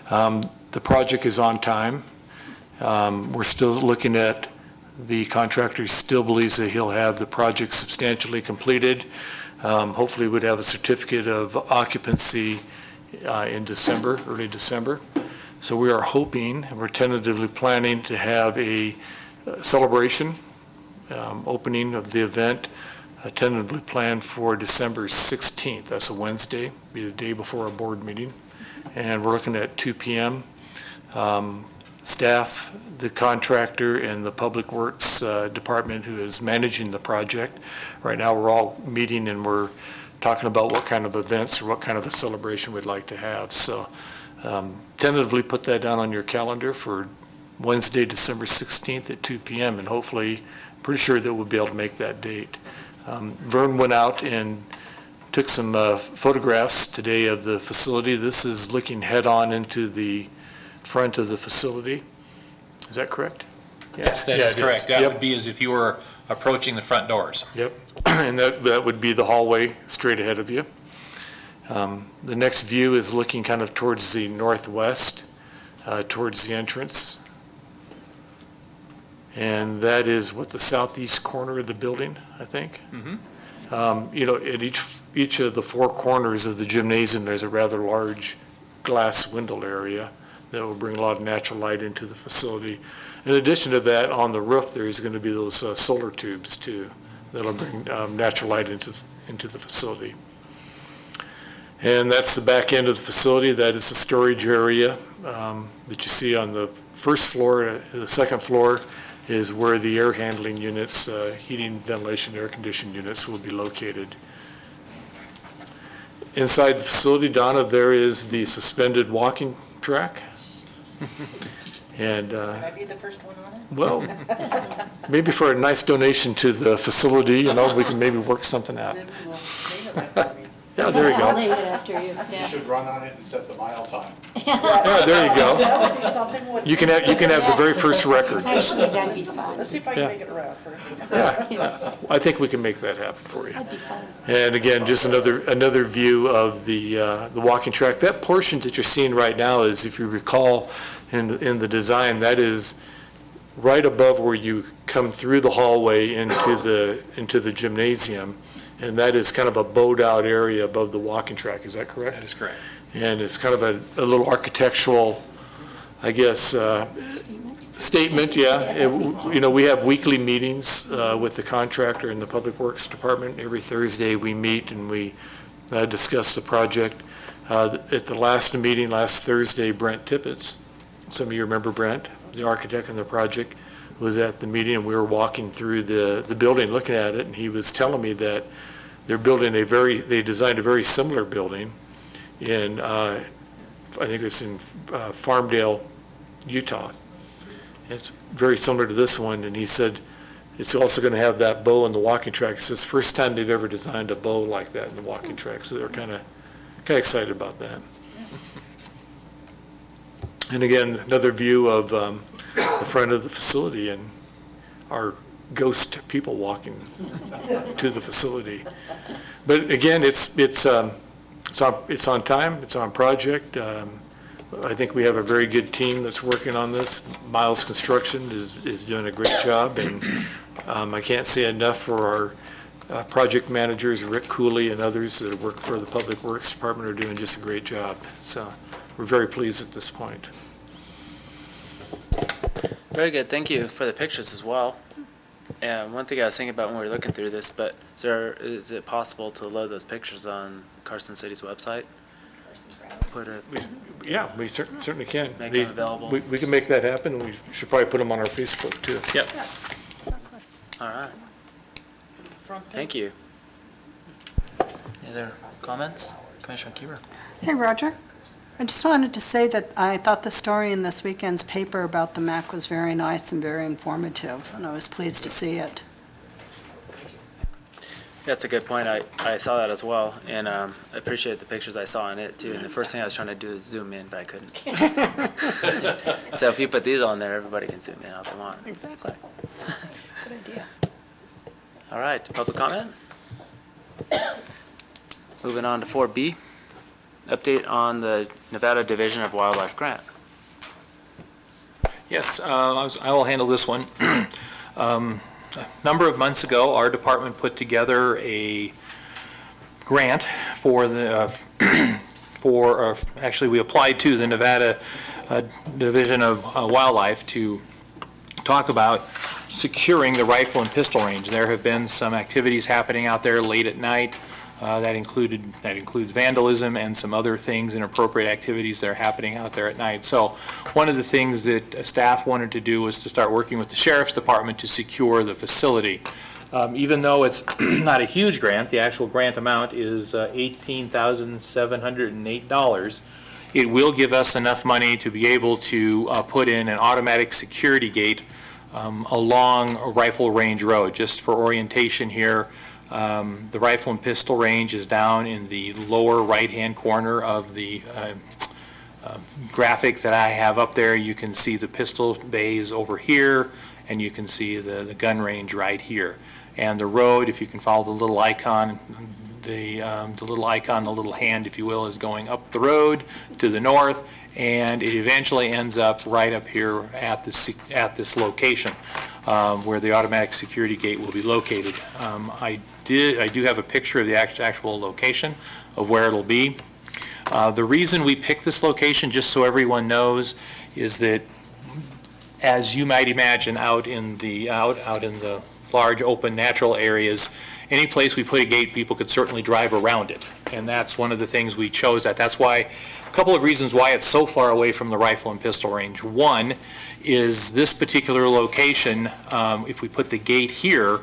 The project is on time. We're still looking at, the contractor still believes that he'll have the project substantially completed. Hopefully we'd have a certificate of occupancy in December, early December. So we are hoping, and we're tentatively planning to have a celebration, opening of the event, tentatively planned for December 16th. That's a Wednesday, be the day before our board meeting. And we're looking at 2 p.m. Staff, the contractor, and the Public Works Department who is managing the project. Right now, we're all meeting and we're talking about what kind of events or what kind of a celebration we'd like to have. So tentatively put that down on your calendar for Wednesday, December 16th at 2 p.m. and hopefully, pretty sure that we'll be able to make that date. Vern went out and took some photographs today of the facility. This is looking head-on into the front of the facility. Is that correct? Yes, that is correct. That would be as if you were approaching the front doors. Yep, and that would be the hallway straight ahead of you. The next view is looking kind of towards the northwest, towards the entrance. And that is what, the southeast corner of the building, I think? You know, at each of the four corners of the gymnasium, there's a rather large glass window area that will bring a lot of natural light into the facility. In addition to that, on the roof, there's going to be those solar tubes too, that'll bring natural light into the facility. And that's the back end of the facility. That is the storage area that you see on the first floor. The second floor is where the air handling units, heating, ventilation, air conditioning units will be located. Inside the facility, Donna, there is the suspended walking track. And, Can I be the first one on it? well, maybe for a nice donation to the facility, you know, we can maybe work something out. Then we'll name it after me. Yeah, there you I'll go. name it after you, yeah. should run on it and set the mile time. Yeah, there you go. That would be something, wouldn't it? You can have the very first record. Actually, that'd be fun. Let's see if I Yeah. can make it around. Yeah, I think we can make that happen for you. That'd be fun. And again, just another view of the walking track. That portion that you're seeing right now is, if you recall, in the design, that is right above where you come through the hallway into the gymnasium, and that is kind of a bowed-out area above the walking track. Is that correct? That is correct. And it's kind of a little architectural, I guess, statement, yeah. You know, we have weekly meetings with the contractor and the Public Works Department. Every Thursday, we meet and we discuss the project. At the last meeting, last Thursday, Brent Tippett, some of you remember Brent, the architect on the project, was at the meeting, and we were walking through the building, looking at it, and he was telling me that they designed a very similar building in, I think it's in Farmdale, Utah. And it's very similar to this one, and he said it's also going to have that bow in the walking track. It's the first time they've ever designed a bow like that in the walking track, so they're kind of excited about that. And again, another view of the front of the facility and our ghost people walking to the facility. But again, it's on time, it's on project. I think we have a very good team that's working on this. Miles Construction is doing a great job, and I can't say enough for our project managers, Rick Cooley and others that work for the Public Works Department are doing just a great job. So we're very pleased at this point. Very good, thank you for the pictures as well. And one thing I was thinking about when we were looking through this, but is it possible to load those pictures on Carson City's website? Yeah, we certainly can. Make them available. We can make that happen, and we should probably put them on our Facebook too. Yep. All right. Thank you. Any other comments? Commissioner Kieber? Hey, Roger. I just wanted to say that I thought the story in this weekend's paper about the MAC was very nice and very informative, and I was pleased to see it. That's a good point. I saw that as well, and I appreciate the pictures I saw in it too. And the first thing I was trying to do is zoom in, but I couldn't. So if you put these on there, everybody can zoom in how they want. Exactly. Good idea. All right, public comment? Moving on to 4B, update on the Nevada Division of Wildlife Grant. Yes, I will handle this one. A number of months ago, our department put together a grant for actually we applied to the Nevada Division of Wildlife to talk about securing the rifle and pistol range. There have been some activities happening out there late at night. That includes vandalism and some other things, inappropriate activities that are happening out there at night. So one of the things that staff wanted to do was to start working with the Sheriff's Department to secure the facility. Even though it's not a huge grant, the actual grant amount is $18,708. It will give us enough money to be able to put in an automatic security gate along a rifle range road. Just for orientation here, the rifle and pistol range is down in the lower right-hand corner of the graphic that I have up there. You can see the pistol bays over here, and you can see the gun range right here. And the road, if you can follow the little icon, the little hand, if you will, is going up the road to the north, and it eventually ends up right up here at this location where the automatic security gate will be located. I do have a picture of the actual location of where it'll be. The reason we picked this location, just so everyone knows, is that, as you might imagine, out in the large open natural areas, any place we put a gate, people could certainly drive around it, and that's one of the things we chose. That's why, a couple of reasons why it's so far away from the rifle and pistol range. One is this particular location. If we put the gate here,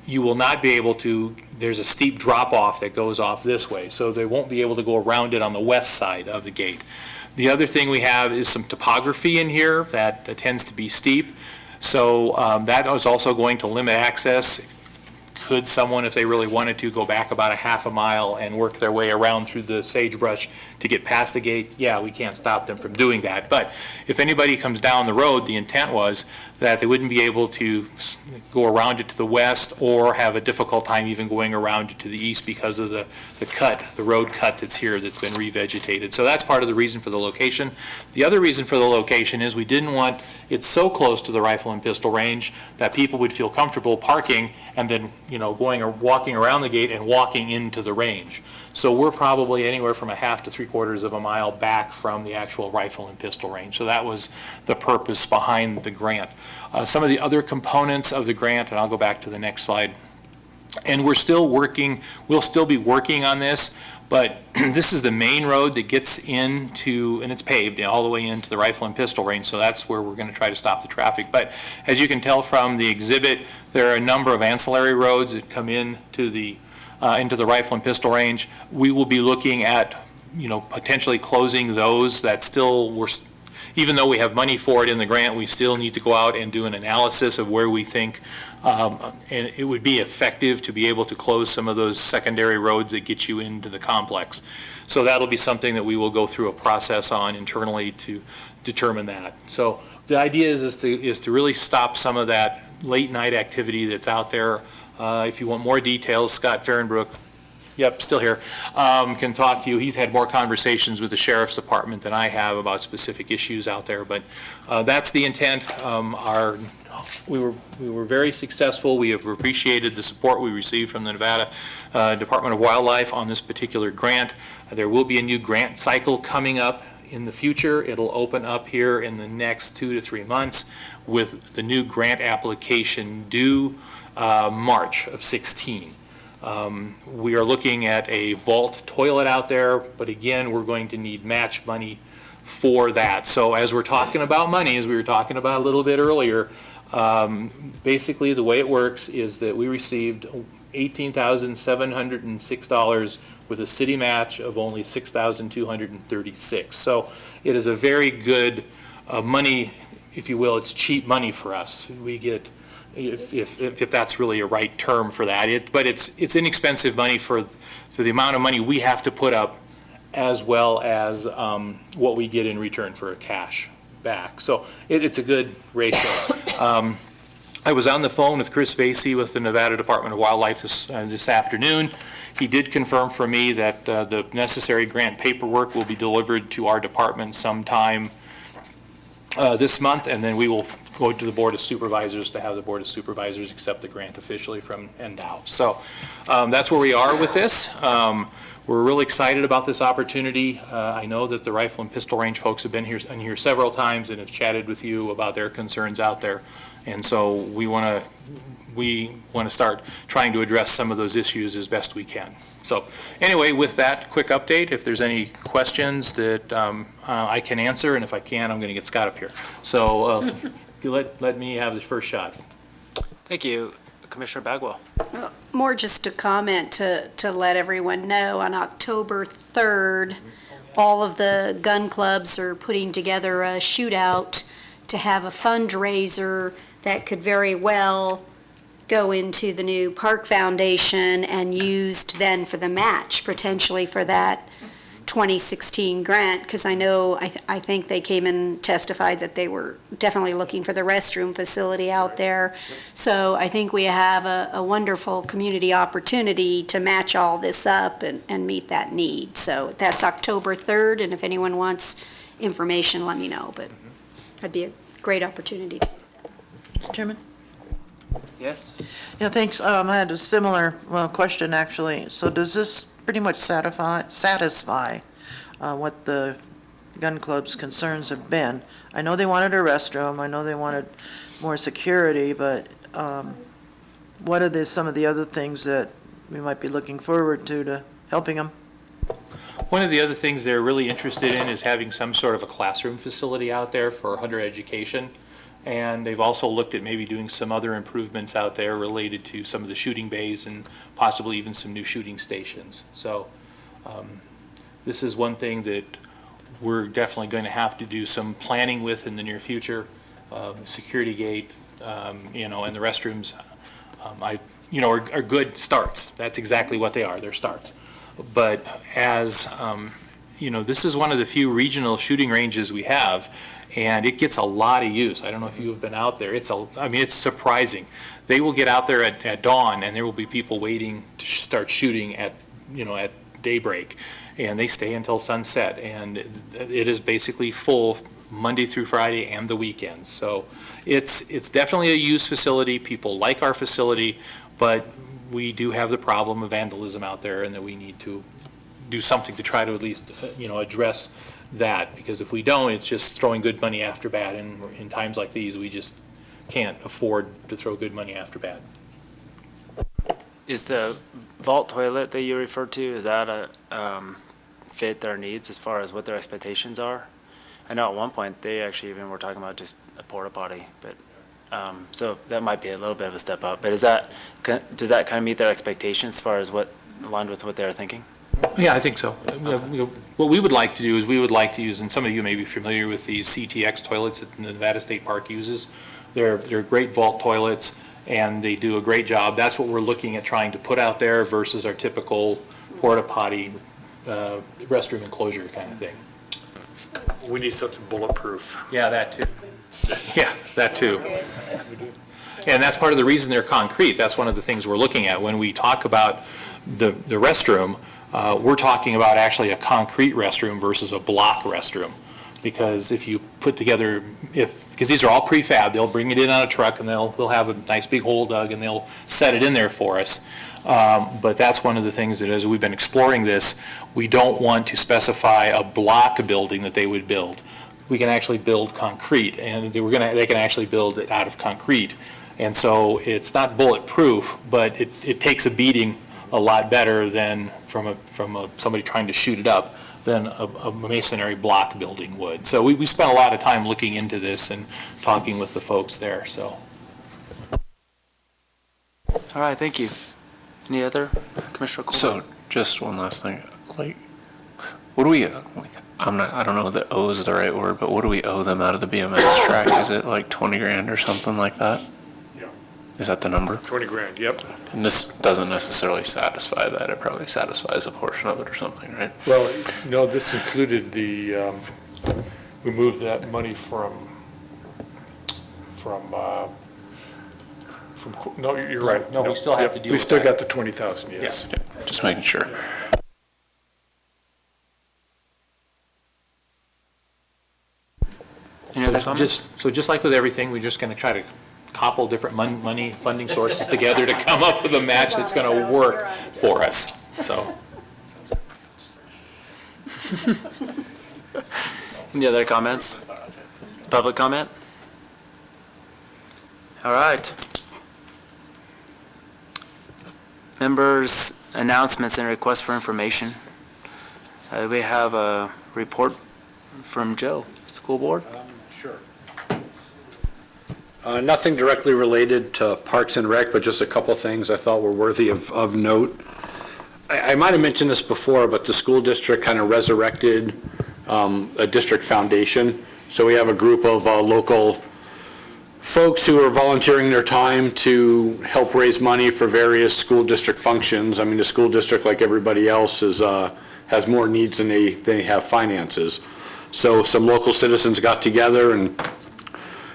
you will not be able to, there's a steep drop off that goes off this way, so they won't be able to go around it on the west side of the gate. The other thing we have is some topography in here that tends to be steep, so that is also going to limit access. Could someone, if they really wanted to, go back about a half a mile and work their way around through the sagebrush to get past the gate? Yeah, we can't stop them from doing that. But if anybody comes down the road, the intent was that they wouldn't be able to go around it to the west or have a difficult time even going around it to the east because of the road cut that's here that's been revegetated. So that's part of the reason for the location. The other reason for the location is we didn't want it so close to the rifle and pistol range that people would feel comfortable parking and then, going or walking around the gate and walking into the range. So we're probably anywhere from a half to 3/4 of a mile back from the actual rifle and pistol range. So that was the purpose behind the grant. Some of the other components of the grant, and I'll go back to the next slide, and we'll still be working on this, but this is the main road that gets into, and it's paved all the way into the rifle and pistol range, so that's where we're going to try to stop the traffic. But as you can tell from the exhibit, there are a number of ancillary roads that come in to the into the rifle and pistol range. We will be looking at, potentially closing those that still even though we have money for it in the grant, we still need to go out and do an analysis of where we think and it would be effective to be able to close some of those secondary roads that get you into the complex. So that'll be something that we will go through a process on internally to determine that. So the idea is to really stop some of that late night activity that's out there. If you want more details, Scott Fahrenbrook, yep, still here, can talk to you. He's had more conversations with the Sheriff's Department than I have about specific issues out there, but that's the intent. We were very successful. We have appreciated the support we received from the Nevada Department of Wildlife on this particular grant. There will be a new grant cycle coming up in the future. It'll open up here in the next 2 to 3 months with the new grant application due March of 16. We are looking at a vault toilet out there, but again, we're going to need match money for that. So as we're talking about money, as we were talking about a little bit earlier, basically the way it works is that we received $18,706 with a city match of only $6,236. So it is a very good money, if you will. It's cheap money for us. We get, if that's really a right term for that. But it's inexpensive money for the amount of money we have to put up, as well as what we get in return for a cash back. So it's a good ratio. I was on the phone with Chris Vasey with the Nevada Department of Wildlife this afternoon. He did confirm for me that the necessary grant paperwork will be delivered to our department sometime this month, and then we will go to the Board of Supervisors to have the Board of Supervisors accept the grant officially from NDOW. So that's where we are with this. We're really excited about this opportunity. I know that the rifle and pistol range folks have been here several times and have chatted with you about their concerns out there. And so we want to start trying to address some of those issues as best we can. So anyway, with that quick update, if there's any questions that I can answer, and if I can, I'm going to get Scott up here. So let me have the first shot. Thank you. Commissioner Bagwell. More just a comment to let everyone know, on October 3rd, all of the gun clubs are putting together a shootout to have a fundraiser that could very well go into the new Park Foundation and used then for the match, potentially for that 2016 grant, because I think they came and testified that they were definitely looking for the restroom facility out there. So I think we have a wonderful community opportunity to match all this up and meet that need. So that's October 3rd, and if anyone wants information, let me know, but that'd be a great opportunity. Chairman? Yes. Yeah, thanks. I had a similar, question, actually. So does this pretty much satisfy what the gun club's concerns have been? I know they wanted a restroom. I know they wanted more security, but what are some of the other things that we might be looking forward to helping them? One of the other things they're really interested in is having some sort of a classroom facility out there for hunter education. And they've also looked at maybe doing some other improvements out there related to some of the shooting bays and possibly even some new shooting stations. So this is one thing that we're definitely going to have to do some planning with in the near future. Security gate, and the restrooms, are good starts. That's exactly what they are. They're starts. But as this is one of the few regional shooting ranges we have, and it gets a lot of use. I don't know if you've been out there. It's surprising. They will get out there at dawn, and there will be people waiting to start shooting at daybreak, and they stay until sunset. And it is basically full Monday through Friday and the weekends. So it's definitely a use facility. People like our facility, but we do have the problem of vandalism out there, and that we need to do something to try to at least address that, because if we don't, it's just throwing good money after bad, and in times like these we just can't afford to throw good money after bad. Is the vault toilet that you referred to, is that fit their needs as far as what their expectations are? I know at one point they actually even were talking about just a porta potty, but so that might be a little bit of a step up. But does that kind of meet their expectations as far as what aligned with what they're thinking? Yeah, I think so. What we would like to do is we would like to use, and some of you may be familiar with these CTX toilets that Nevada State Park uses. They're great vault toilets, and they do a great job. That's what we're looking at trying to put out there versus our typical porta potty restroom enclosure kind of thing. We need something bulletproof. Yeah, that too. Yeah, that too. And that's part of the reason they're concrete. That's one of the things we're looking at. When we talk about the restroom, we're talking about actually a concrete restroom versus a block restroom. Because if you put together, because these are all prefab, they'll bring it in on a truck and we'll have a nice big hole dug and they'll set it in there for us. But that's one of the things that as we've been exploring this, we don't want to specify a block building that they would build. We can actually build concrete, and they can actually build it out of concrete. And so it's not bulletproof, but it takes a beating a lot better than from somebody trying to shoot it up than a masonry block building would. So we spent a lot of time looking into this and talking with the folks there, so. All right, thank you. Any other, Commissioner Cole? So, just one last thing, like, what do we, I don't know that owe is the right word, but what do we owe them out of the BMS track? Is it like 20 grand or something like that? Yeah. Is that the number? 20 grand, yep. And this doesn't necessarily satisfy that, it probably satisfies a portion of it or something, right? Well, no, this included the, we moved that money no, you're right. No, we still have to deal We with still that. got the 20,000, yes. Yeah, just making sure. Any other comments? Just like with everything, we're just going to try to cobble different money funding sources together to come up with a match that's going to work for us, so. Any other comments? Public comment? All right. Members' announcements and requests for information. We have a report from Joe, School Board. Sure. Nothing directly related to Parks and Rec, but just a couple things I thought were worthy of note. I might have mentioned this before, but the school district kind of resurrected a district foundation. So we have a group of local folks who are volunteering their time to help raise money for various school district functions. I mean, the school district, like everybody else, has more needs than they have finances. So some local citizens got together and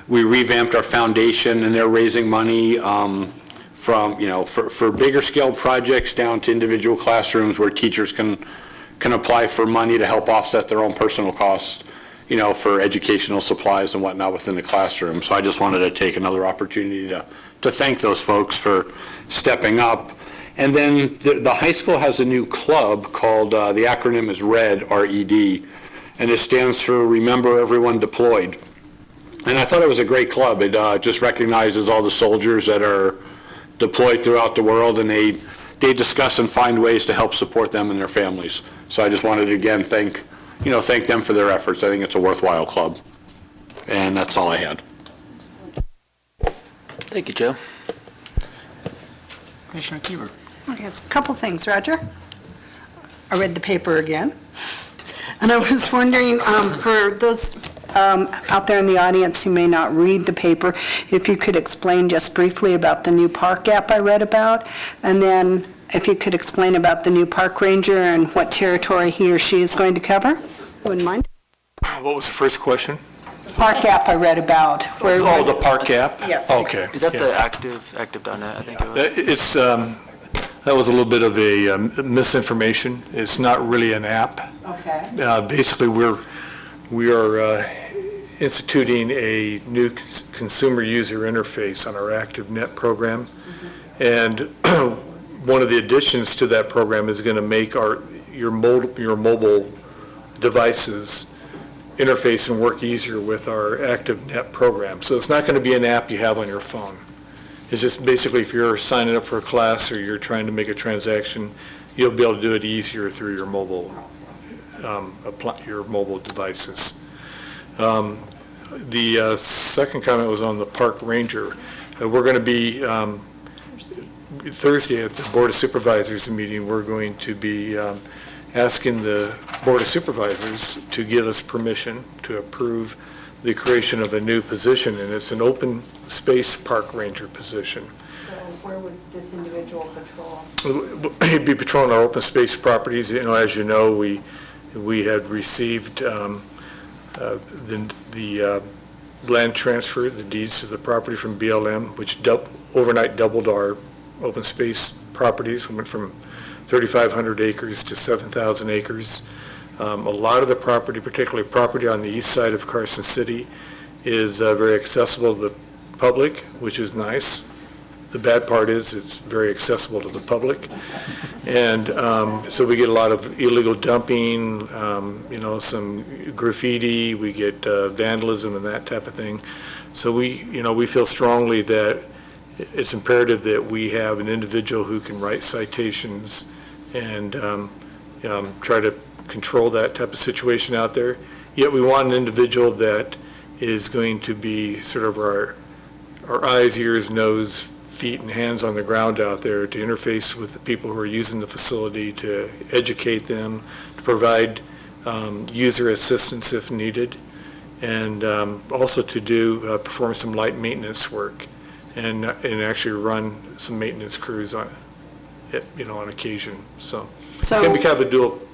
we revamped our foundation, and they're raising money from, for bigger scale projects down to individual classrooms where teachers can apply for money to help offset their own personal costs, for educational supplies and whatnot within the classroom. So I just wanted to take another opportunity to thank those folks for stepping up. And then the high school has a new club called, the acronym is RED, R-E-D, and it stands for Remember Everyone Deployed. And I thought it was a great club. It just recognizes all the soldiers that are deployed throughout the world, and they discuss and find ways to help support them and their families. So I just wanted to again thank them for their efforts. I think it's a worthwhile club. And that's all I had. Thank you, Joe. Commissioner Kiever. Yes, a couple things, Roger. I read the paper again, and I was wondering, for those out there in the audience who may not read the paper, if you could explain just briefly about the new park app I read about, and then if you could explain about the new park ranger and what territory he or she is going to cover. Wouldn't mind. What was the first question? Park app I read about. Oh, the park app? Yes. Okay. Is that yeah. the active.net, I think it was? It's, that was a little bit of a misinformation. It's not really an app. Okay. Basically, we are instituting a new consumer user interface on our ActiveNet program. And one of the additions to that program is going to make your mobile devices interface and work easier with our ActiveNet program. So it's not going to be an app you have on your phone. It's just basically if you're signing up for a class or you're trying to make a transaction, you'll be able to do it easier through your mobile devices. The second comment was on the park ranger. We're going to be Thursday at the Board of Supervisors meeting, we're going to be asking the Board of Supervisors to give us permission to approve the creation of a new position, and it's an open space park ranger position. So where would this individual patrol? He'd be patrolling our open space properties. You know, as you know, we had received the land transfer, the deeds to the property from BLM, which overnight doubled our open space properties. We went from 3,500 acres to 7,000 acres. A lot of the property, particularly property on the east side of Carson City, is very accessible to the public, which is nice. The bad part is it's very accessible to the public. And so we get a lot of illegal dumping, some graffiti, we get vandalism and that type of thing. So we feel strongly that it's imperative that we have an individual who can write citations and try to control that type of situation out there. Yet we want an individual that is going to be sort of our eyes, ears, nose, feet, and hands on the ground out there to interface with the people who are using the facility, to educate them, to provide user assistance if needed, and also to perform some light maintenance work and actually run some maintenance crews on occasion. So it can be kind of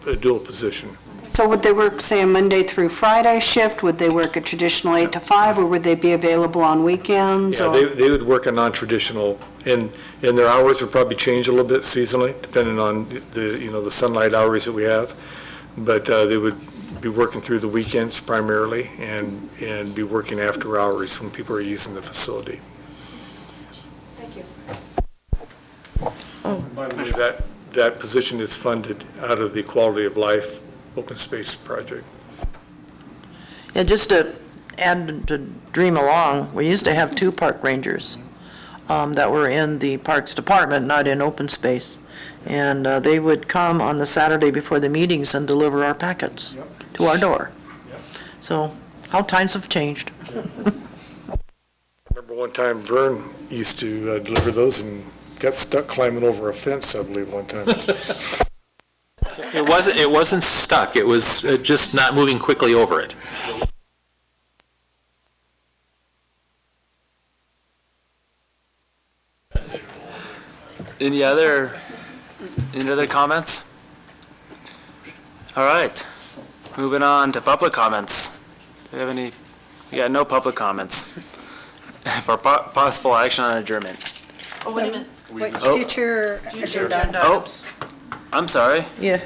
a dual position. So would they work, say, a Monday through Friday shift? Would they work a traditional 8 to 5, or would they be available on weekends? Yeah, they would work a non-traditional, and their hours would probably change a little bit seasonally, depending on the sunlight hours that we have. But they would be working through the weekends primarily, and be working after hours when people are using the facility. Thank you. By the way, that position is funded out of the Quality of Life Open Space Project. Yeah, just to add to Dream Along, we used to have 2 park rangers that were in the Parks Department, not in open space. And they would come on the Saturday before the meetings and deliver our packets to our door. So how times have changed. I remember one time Vern used to deliver those and got stuck climbing over a fence, I believe, one time. It wasn't stuck, it was just not moving quickly over it. Any other comments? All right, moving on to public comments. Do we have any? We got no public comments. For possible action on adjournment. Oh, wait a minute. Future agenda. Oh, I'm sorry. Yeah,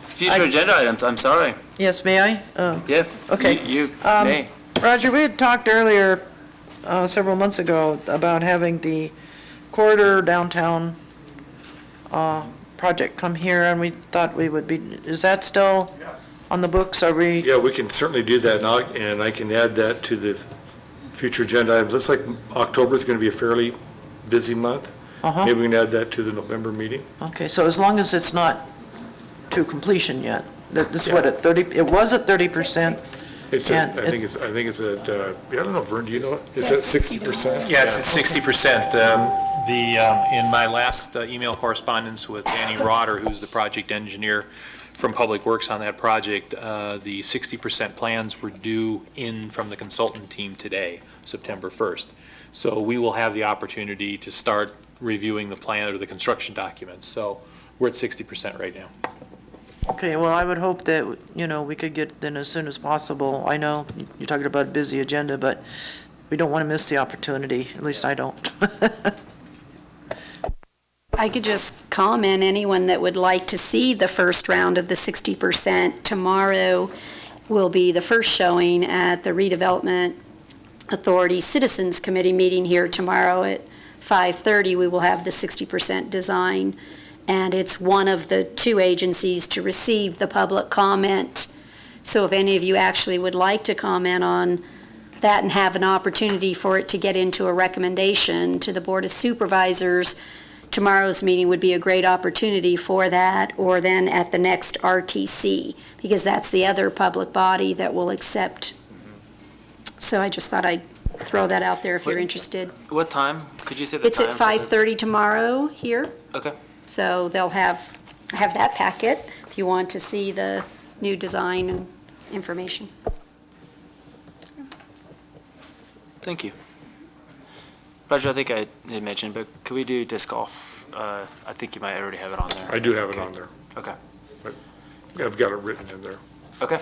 Future agenda items, I'm sorry. yes, may I? Yeah. Okay. You may. Roger, we had talked earlier, several months ago, about having the corridor downtown project come here, and we thought we would be, is that still on the books? Are we? Yeah, we can certainly do that now, and I can add that to the future agenda items. Looks like October is going to be a fairly busy month. Uh-huh. Maybe we can add that to the November meeting. Okay, so as long as it's not to completion yet, this is what, at 30, it was at 30%? It's And I think it's at, I don't know, Vern, do you know it? Is that 60%? Yeah, it's at 60%. In my last email correspondence with Danny Rotter, who's the project engineer from Public Works on that project, the 60% plans were due in from the consultant team today, September 1st. So we will have the opportunity to start reviewing the plan or the construction documents. So we're at 60% right now. Okay, well, I would hope that, we could get in as soon as possible. I know you're talking about a busy agenda, but we don't want to miss the opportunity, at least I don't. I could just comment, anyone that would like to see the first round of the 60%, tomorrow will be the first showing at the Redevelopment Authority Citizens Committee meeting here tomorrow at 5:30. We will have the 60% design, and it's one of the 2 agencies to receive the public comment. So if any of you actually would like to comment on that and have an opportunity for it to get into a recommendation to the Board of Supervisors, tomorrow's meeting would be a great opportunity for that, or then at the next RTC, because that's the other public body that will accept. So I just thought I'd throw that out there if you're What- interested. What time? Could you say the It's time? at 5:30 tomorrow here, Okay. so they'll have that packet if you want to see the new design and information. Thank you. Roger, I think I had mentioned, but could we do disc golf? I think you might already have it on there. I do have it on there. Okay. I've got it written in there. Okay.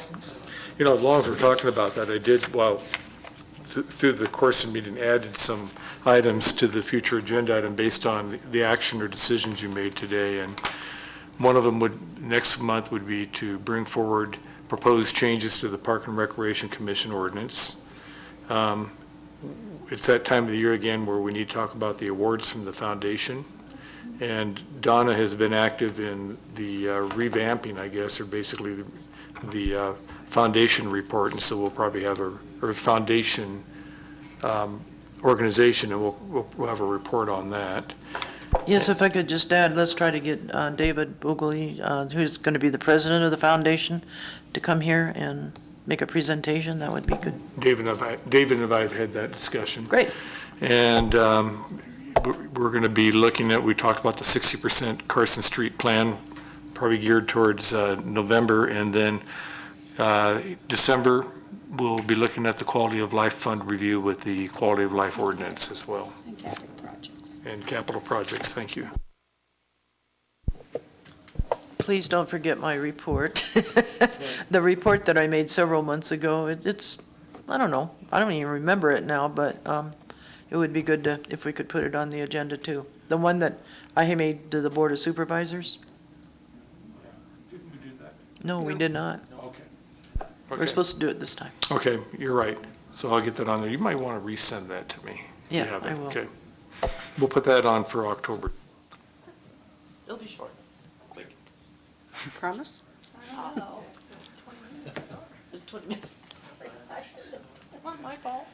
You know, as long as we're talking about that, I did, well, through the course of the meeting, added some items to the future agenda item based on the action or decisions you made today. And one of them next month would be to bring forward proposed changes to the Park and Recreation Commission ordinance. It's that time of the year again where we need to talk about the awards from the foundation. And Donna has been active in the revamping, I guess, or basically the foundation report, and so we'll probably have a foundation organization, and we'll have a report on that. Yes, if I could just add, let's try to get David Bogley, who's going to be the president of the foundation, to come here and make a presentation. That would be good. David and I have had that discussion. Great. And we're going to be looking at, we talked about the 60% Carson Street plan, probably geared towards November, and then December, we'll be looking at the Quality of Life Fund review with the Quality of Life ordinance as well. And capital projects. And capital projects, thank you. Please don't forget my report. The report that I made several months ago, it's, I don't know, I don't even remember it now, but it would be good to, if we could put it on the agenda too. The one that I made to the Board of Supervisors? Didn't we do that? No, we did not. Okay. We're supposed to do it this time. Okay, you're right. So I'll get that on there. You might want to resend that to me. if you Yeah, have it. I will. Okay. We'll put that on for October. It'll be short. Promise? It's 20 minutes. Not my fault.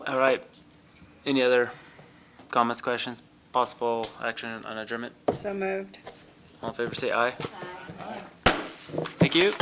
All right. Any other comments, questions, possible action on adjournment? So moved. All in favor, say aye. Thank you.